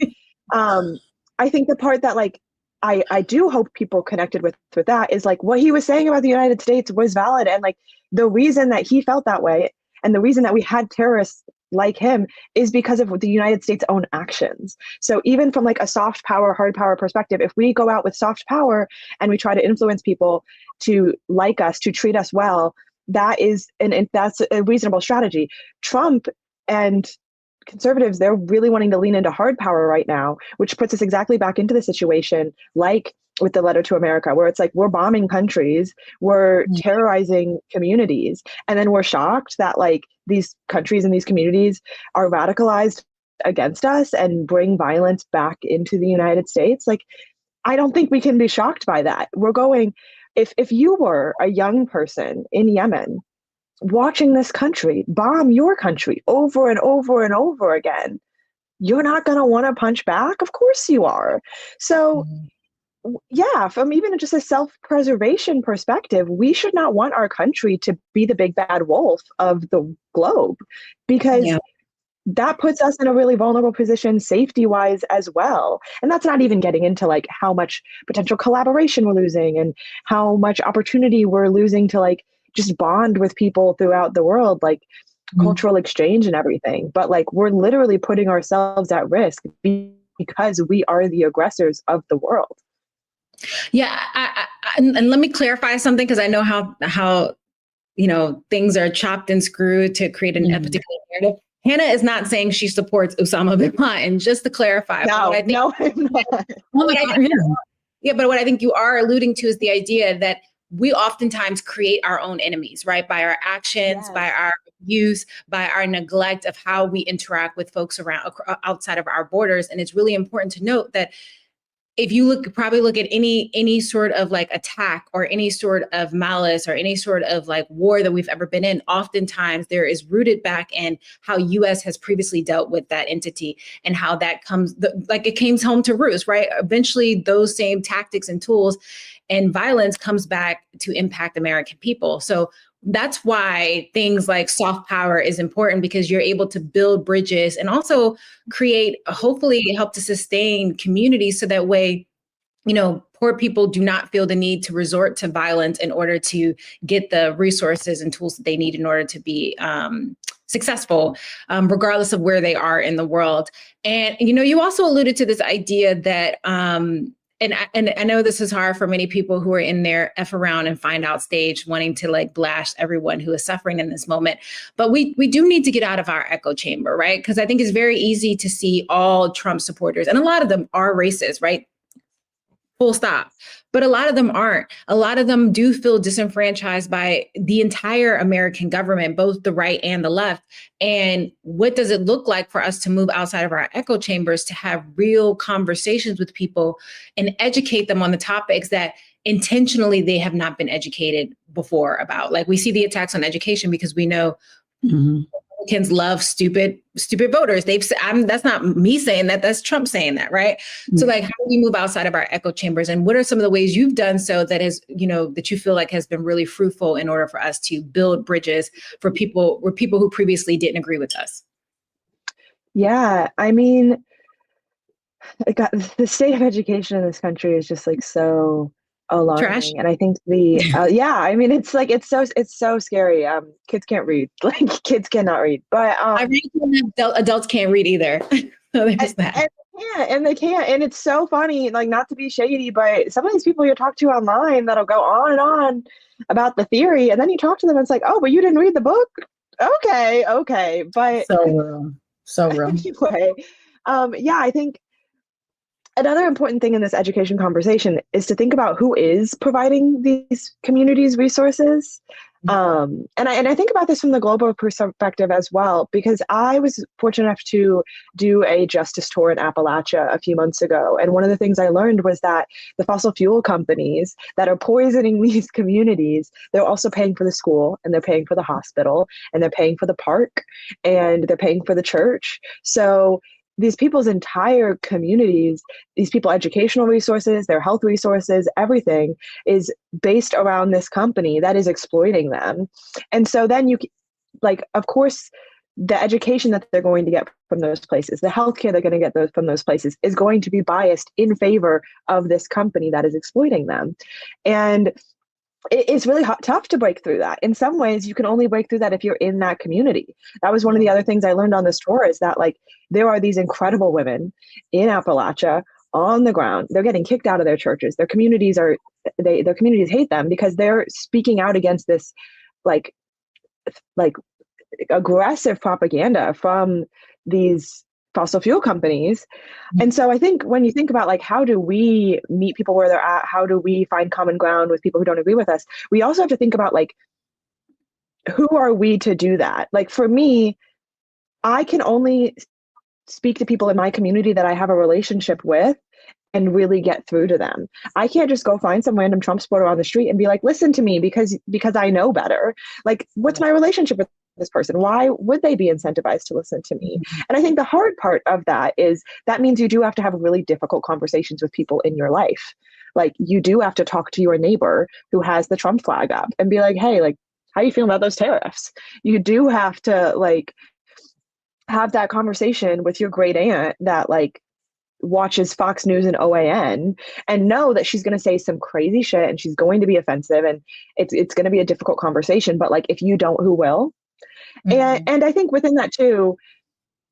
I think the part that like I do hope people connected with that is like what he was saying about the United States was valid. And like the reason that he felt that way and the reason that we had terrorists like him is because of the United States' own actions. So even from like a soft power, hard power perspective, if we go out with soft power and we try to influence people to like us, to treat us well, that is, and that's a reasonable strategy. Trump and conservatives, they're really wanting to lean into hard power right now, which puts us exactly back into the situation like with the letter to America, where it's like we're bombing countries, we're terrorizing communities, and then we're shocked that like these countries and these communities are radicalized against us and bring violence back into the United States. Like, I don't think we can be shocked by that. We're going, if you were a young person in Yemen watching this country bomb your country over and over and over again, you're not going to want to punch back. Of course you are. So yeah, from even just a self-preservation perspective, we should not want our country to be the big bad wolf of the globe, because that puts us in a really vulnerable position safety-wise as well. And that's not even getting into like how much potential collaboration we're losing and how much opportunity we're losing to like just bond with people throughout the world, like cultural exchange and everything. But like we're literally putting ourselves at risk because we are the aggressors of the world. Yeah, and let me clarify something, because I know how you know things are chopped and screwed to create a particular narrative. Hannah is not saying she supports Osama bin Laden, just to clarify. No, I'm not. But what I think you are alluding to is the idea that we oftentimes create our own enemies, right? By our actions, by our use, by our neglect of how we interact with folks around outside of our borders. And it's really important to note that if you look at any sort of like attack or any sort of malice or any sort of like war that we've ever been in, oftentimes there is rooted back in how US has previously dealt with that entity and how that it came home to roost, right? Eventually those same tactics and tools and violence comes back to impact American people. So that's why things like soft power is important, because you're able to build bridges and also hopefully help to sustain communities, so that way, you know, poor people do not feel the need to resort to violence in order to get the resources and tools that they need in order to be successful, regardless of where they are in the world. And, you know, you also alluded to this idea that, and I know this is hard for many people who are in their F around and find out stage, wanting to like blast everyone who is suffering in this moment. But we do need to get out of our echo chamber, right? Because I think it's very easy to see all Trump supporters, and a lot of them are racist, right? Full stop. But a lot of them aren't. A lot of them do feel disenfranchised by the entire American government, both the right and the left. And what does it look like for us to move outside of our echo chambers, to have real conversations with people and educate them on the topics that intentionally they have not been educated before about? Like, we see the attacks on education because we know Republicans love stupid voters. That's not me saying that, that's Trump saying that, right? So like, how do we move outside of our echo chambers? And what are some of the ways you've done so that is, you know, that you feel like has been really fruitful in order for us to build bridges for people who previously didn't agree with us? Yeah, I mean, the state of education in this country is just like so alarming. Trash. And I think I mean, it's like, it's so scary. Kids can't read, like kids cannot read, but I read when adults can't read either. So there's that. And they can't. And it's so funny, like, not to be shady, but some of these people you talk to online that'll go on and on about the theory, and then you talk to them and it's like, oh, but you didn't read the book. Okay. But so real. Anyway, I think another important thing in this education conversation is to think about who is providing these communities resources. And I think about this from the global perspective as well, because I was fortunate enough to do a justice tour in Appalachia a few months ago. And one of the things I learned was that the fossil fuel companies that are poisoning these communities, they're also paying for the school, and they're paying for the hospital, and they're paying for the park, and they're paying for the church. So these people's entire communities, these people, educational resources, their health resources, everything is based around this company that is exploiting them. And so then of course, the education that they're going to get from those places, the healthcare they're going to get from those places is going to be biased in favor of this company that is exploiting them. And it's really tough to break through that. In some ways, you can only break through that if you're in that community. That was one of the other things I learned on this tour, is that there are these incredible women in Appalachia on the ground. They're getting kicked out of their churches. Their communities their communities hate them because they're speaking out against this like aggressive propaganda from these fossil fuel companies. And so I think when you think about how do we meet people where they're at, how do we find common ground with people who don't agree with us, we also have to think about who are we to do that? For me, I can only speak to people in my community that I have a relationship with and really get through to them. I can't just go find some random Trump supporter on the street and be like, listen to me because I know better. What's my relationship with this person? Why would they be incentivized to listen to me? And I think the hard part of that is that means you do have to have really difficult conversations with people in your life. You do have to talk to your neighbor who has the Trump flag up and be like, hey, how you feeling about those tariffs? You do have to have that conversation with your great aunt that watches Fox News and OAN and know that she's going to say some crazy shit and she's going to be offensive and it's going to be a difficult conversation. But if you don't, who will? Mm-hmm. And I think within that too,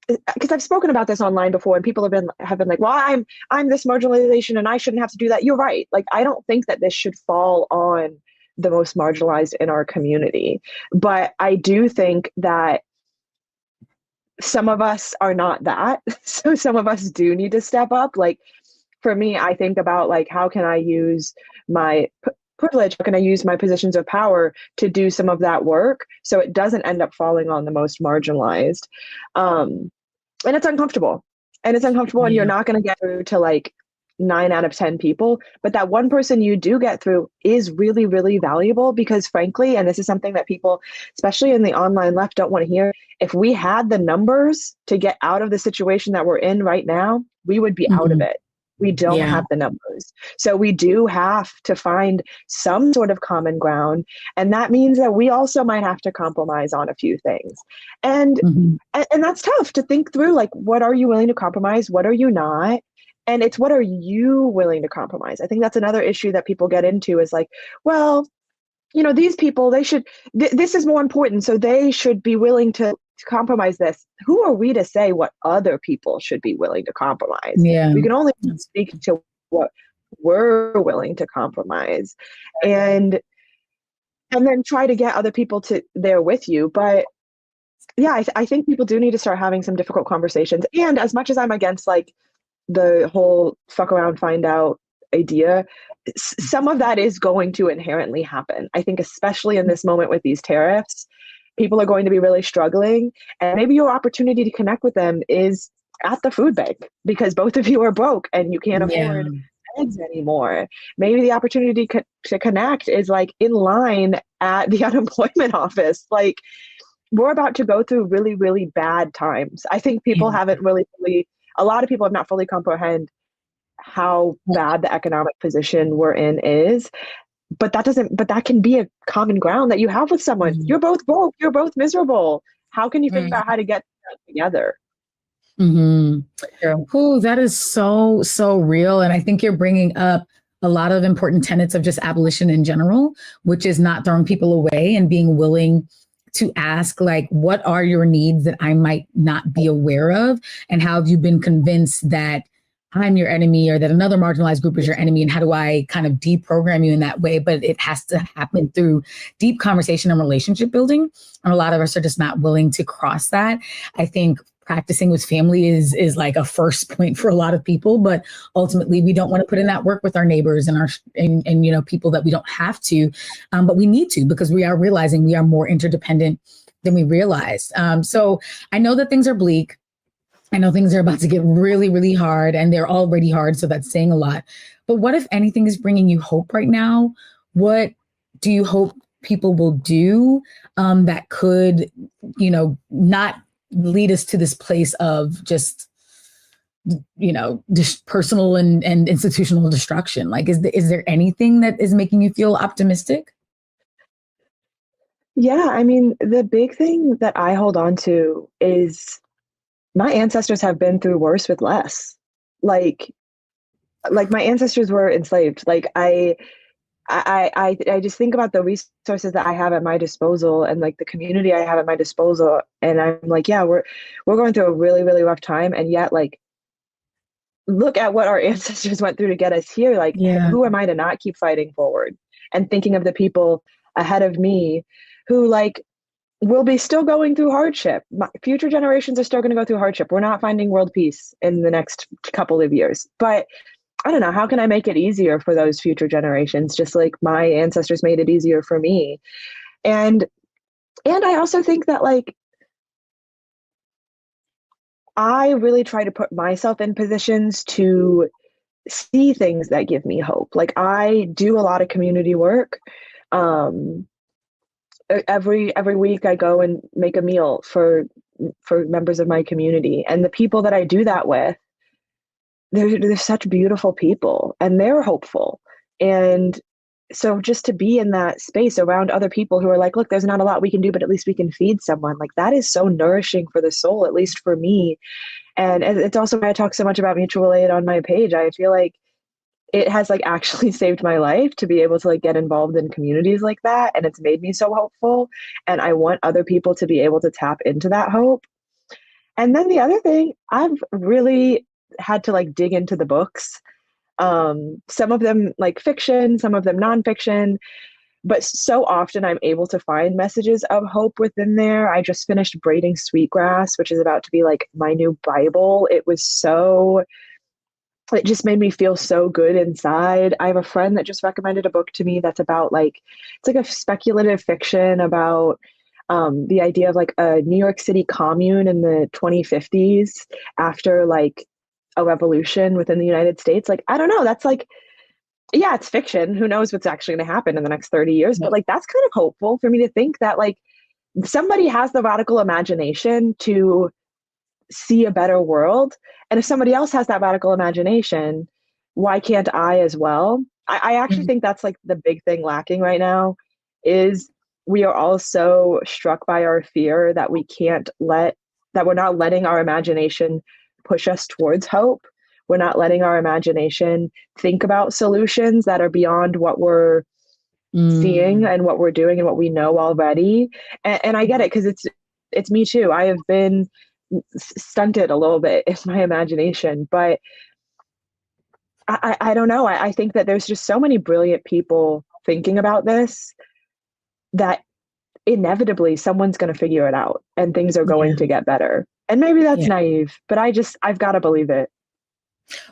because I've spoken about this online before and people have been like, well, I'm this marginalization and I shouldn't have to do that. You're right. I don't think that this should fall on the most marginalized in our community. But I do think that some of us are not that. So some of us do need to step up. For me, I think about how can I use my privilege, how can I use my positions of power to do some of that work so it doesn't end up falling on the most marginalized. And it's uncomfortable. And you're not going to get through to 9 out of 10 people, but that one person you do get through is really, really valuable because frankly, and this is something that people, especially in the online left, don't want to hear, if we had the numbers to get out of the situation that we're in right now, we would be out of it. We don't have the numbers. So we do have to find some sort of common ground. And that means that we also might have to compromise on a few things. And that's tough to think through, what are you willing to compromise? What are you not? And it's what are you willing to compromise? I think that's another issue that people get into is well, these people, they should, this is more important. So they should be willing to compromise this. Who are we to say what other people should be willing to compromise? Yeah. We can only speak to what we're willing to compromise and then try to get other people to there with you. But yeah, I think people do need to start having some difficult conversations. And as much as I'm against the whole fuck around, find out idea, some of that is going to inherently happen. I think especially in this moment with these tariffs, people are going to be really struggling. And maybe your opportunity to connect with them is at the food bank because both of you are broke and you can't afford eggs anymore. Maybe the opportunity to connect is in line at the unemployment office. We're about to go through really, really bad times. I think people haven't really a lot of people have not fully comprehend how bad the economic position we're in is. But that can be a common ground that you have with someone. You're both broke. You're both miserable. How can you figure out how to get that together? Ooh, that is so real. And I think you're bringing up a lot of important tenets of just abolition in general, which is not throwing people away and being willing to ask, like, what are your needs that I might not be aware of? And how have you been convinced that I'm your enemy or that another marginalized group is your enemy? And how do I kind of deprogram you in that way? But it has to happen through deep conversation and relationship building. And a lot of us are just not willing to cross that. I think practicing with family is like a first point for a lot of people, but ultimately we don't want to put in that work with our neighbors and and you know, people that we don't have to, but we need to, because we are realizing we are more interdependent than we realized. So I know that things are bleak. I know things are about to get really, really hard, and they're already hard, so that's saying a lot. But what, if anything, is bringing you hope right now? What do you hope people will do that could, you know, not lead us to this place of just, you know, just personal and institutional destruction? Like, is there anything that is making you feel optimistic? Yeah, I mean, the big thing that I hold on to is my ancestors have been through worse with less. Like my ancestors were enslaved. Like I just think about the resources that I have at my disposal and like the community I have at my disposal, and I'm like, yeah, we're going through a really, really rough time, and yet, like, look at what our ancestors went through to get us here. Like, who am I to not keep fighting forward and thinking of the people ahead of me who, like, will be still going through hardship. Future generations are still going to go through hardship. We're not finding world peace in the next couple of years. But I don't know, how can I make it easier for those future generations, just like my ancestors made it easier for me? And I also think that, like, I really try to put myself in positions to see things that give me hope. Like, I do a lot of community work. Every week I go and make a meal for members of my community, and the people that I do that with, they're such beautiful people, and they're hopeful. And so just to be in that space around other people who are like, look, there's not a lot we can do, but at least we can feed someone, like, that is so nourishing for the soul, at least for me. And it's also why I talk so much about mutual aid on my page. I feel like it has, like, actually saved my life to be able to, like, get involved in communities like that. And it's made me so hopeful. And I want other people to be able to tap into that hope. And then the other thing, I've really had to, like, dig into the books. Some of them, like, fiction, some of them nonfiction. But so often I'm able to find messages of hope within there. I just finished Braiding Sweetgrass, which is about to be, like, my new Bible. It just made me feel so good inside. I have a friend that just recommended a book to me that's about, like, it's like a speculative fiction about the idea of, like, a New York City commune in the 2050s after, like, a revolution within the United States. Like, I don't know, that's, like, yeah, it's fiction. Who knows what's actually going to happen in the next 30 years? But, like, that's kind of hopeful for me to think that, like, somebody has the radical imagination to see a better world. And if somebody else has that radical imagination, why can't I as well? I actually think that's, like, the big thing lacking right now is we are all so struck by our fear that we're not letting our imagination push us towards hope. We're not letting our imagination think about solutions that are beyond what we're seeing and what we're doing and what we know already. And I get it, because it's me too. I have been stunted a little bit in my imagination, but I don't know. I think that there's just so many brilliant people thinking about this that inevitably someone's going to figure it out and things are going to get better. And maybe that's naive, but I've got to believe it.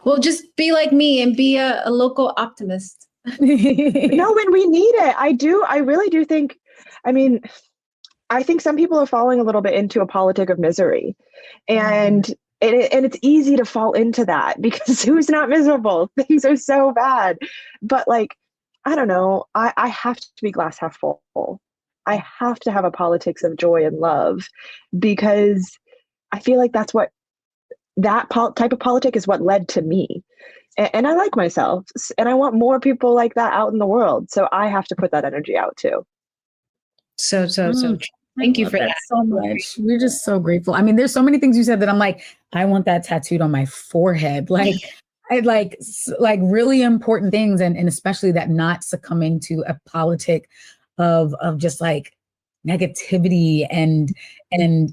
Well, just be like me and be a local optimist. No, when we need it. I really do think, I mean, I think some people are falling a little bit into a politic of misery, and it's easy to fall into that because who's not miserable? Things are so bad. But, like, I don't know, I have to be glass half full. I have to have a politics of joy and love, because I feel like that's what that type of politic is what led to me. And I like myself, and I want more people like that out in the world. So I have to put that energy out too. So thank you for that so much. We're just so grateful. I mean, there's so many things you said that I'm like, I want that tattooed on my forehead. Like, like really important things, and especially that not succumbing to a politic of just like negativity and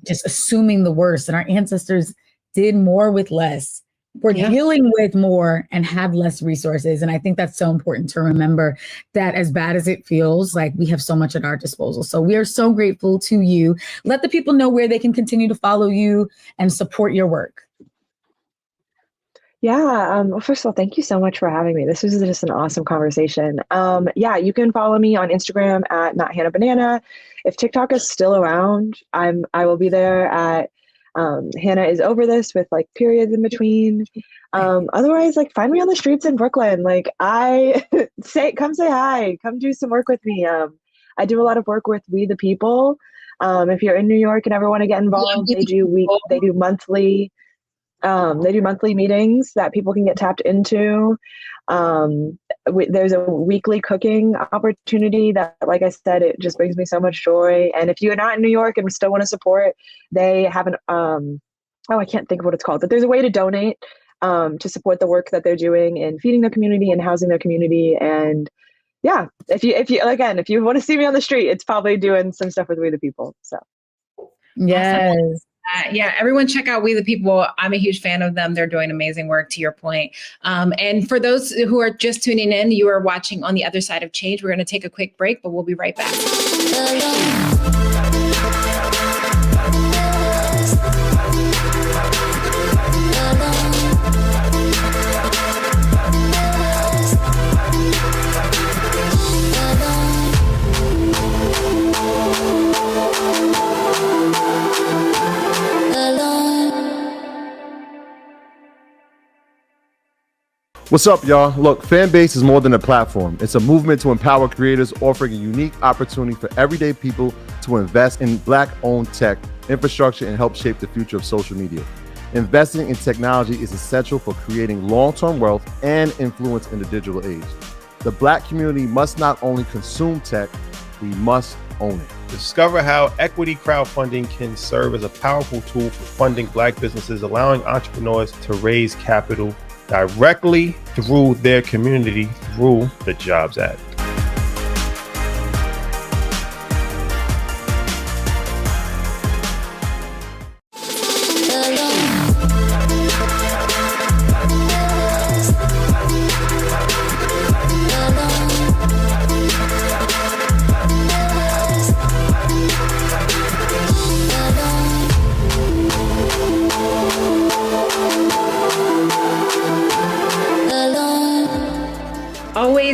just assuming the worst. And our ancestors did more with less. We're dealing with more and had less resources. And I think that's so important to remember, that as bad as it feels, like we have so much at our disposal. So we are so grateful to you. Let the people know where they can continue to follow you and support your work. Yeah. Well, first of all, thank you so much for having me. This was just an awesome conversation. Yeah, you can follow me on Instagram at NotHannahBanana. If TikTok is still around, I will be there at Hannah is over this, with like periods in between. Otherwise, like, find me on the streets in Brooklyn. Like, come say hi, come do some work with me. I do a lot of work with We the People. If you're in New York and ever want to get involved, they do monthly meetings that people can get tapped into. There's a weekly cooking opportunity that, like I said, it just brings me so much joy. And if you're not in New York and still want to support, they have I can't think of what it's called, but there's a way to donate to support the work that they're doing in feeding their community and housing their community. And yeah, if you want to see me on the street, it's probably doing some stuff with We the People. So yes. Awesome. Yeah, everyone check out We the People. I'm a huge fan of them. They're doing amazing work, to your point. And for those who are just tuning in, you are watching On the Other Side of Change. We're going to take a quick break, but we'll be right back. What's up, y'all? Look, Fanbase is more than a platform. It's a movement to empower creators, offering a unique opportunity for everyday people to invest in Black-owned tech, infrastructure, and help shape the future of social media. Investing in technology is essential for creating long-term wealth and influence in the digital age. The Black community must not only consume tech, we must own it. Discover how equity crowdfunding can serve as a powerful tool for funding Black businesses, allowing entrepreneurs to raise capital directly through their community through the Jobs Act.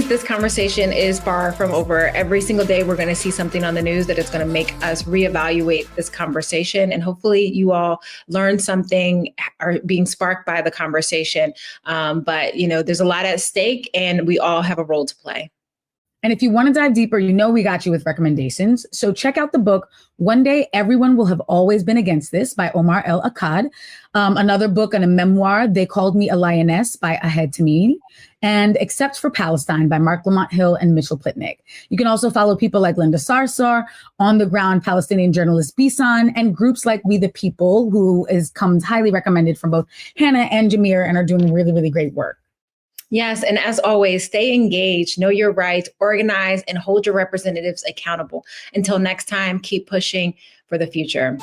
This conversation is far from over. Every single day, we're going to see something on the news that is going to make us reevaluate this conversation. And hopefully you all learn something, are being sparked by the conversation. But, there's a lot at stake, and we all have a role to play. And if you want to dive deeper, we got you with recommendations. So check out the book, One Day Everyone Will Have Always Been Against This by Omar El Akkad. Another book and a memoir, They Called Me a Lioness by Ahed Tamimi. And Except for Palestine by Mark Lamont Hill and Mitchell Plitnick. You can also follow people like Linda Sarsar, on-the-ground Palestinian journalist Bisan, and groups like We the People, who comes highly recommended from both Hannah and Jamira, and are doing really, really great work. Yes. And as always, stay engaged, know your rights, organize, and hold your representatives accountable. Until next time, keep pushing for the future.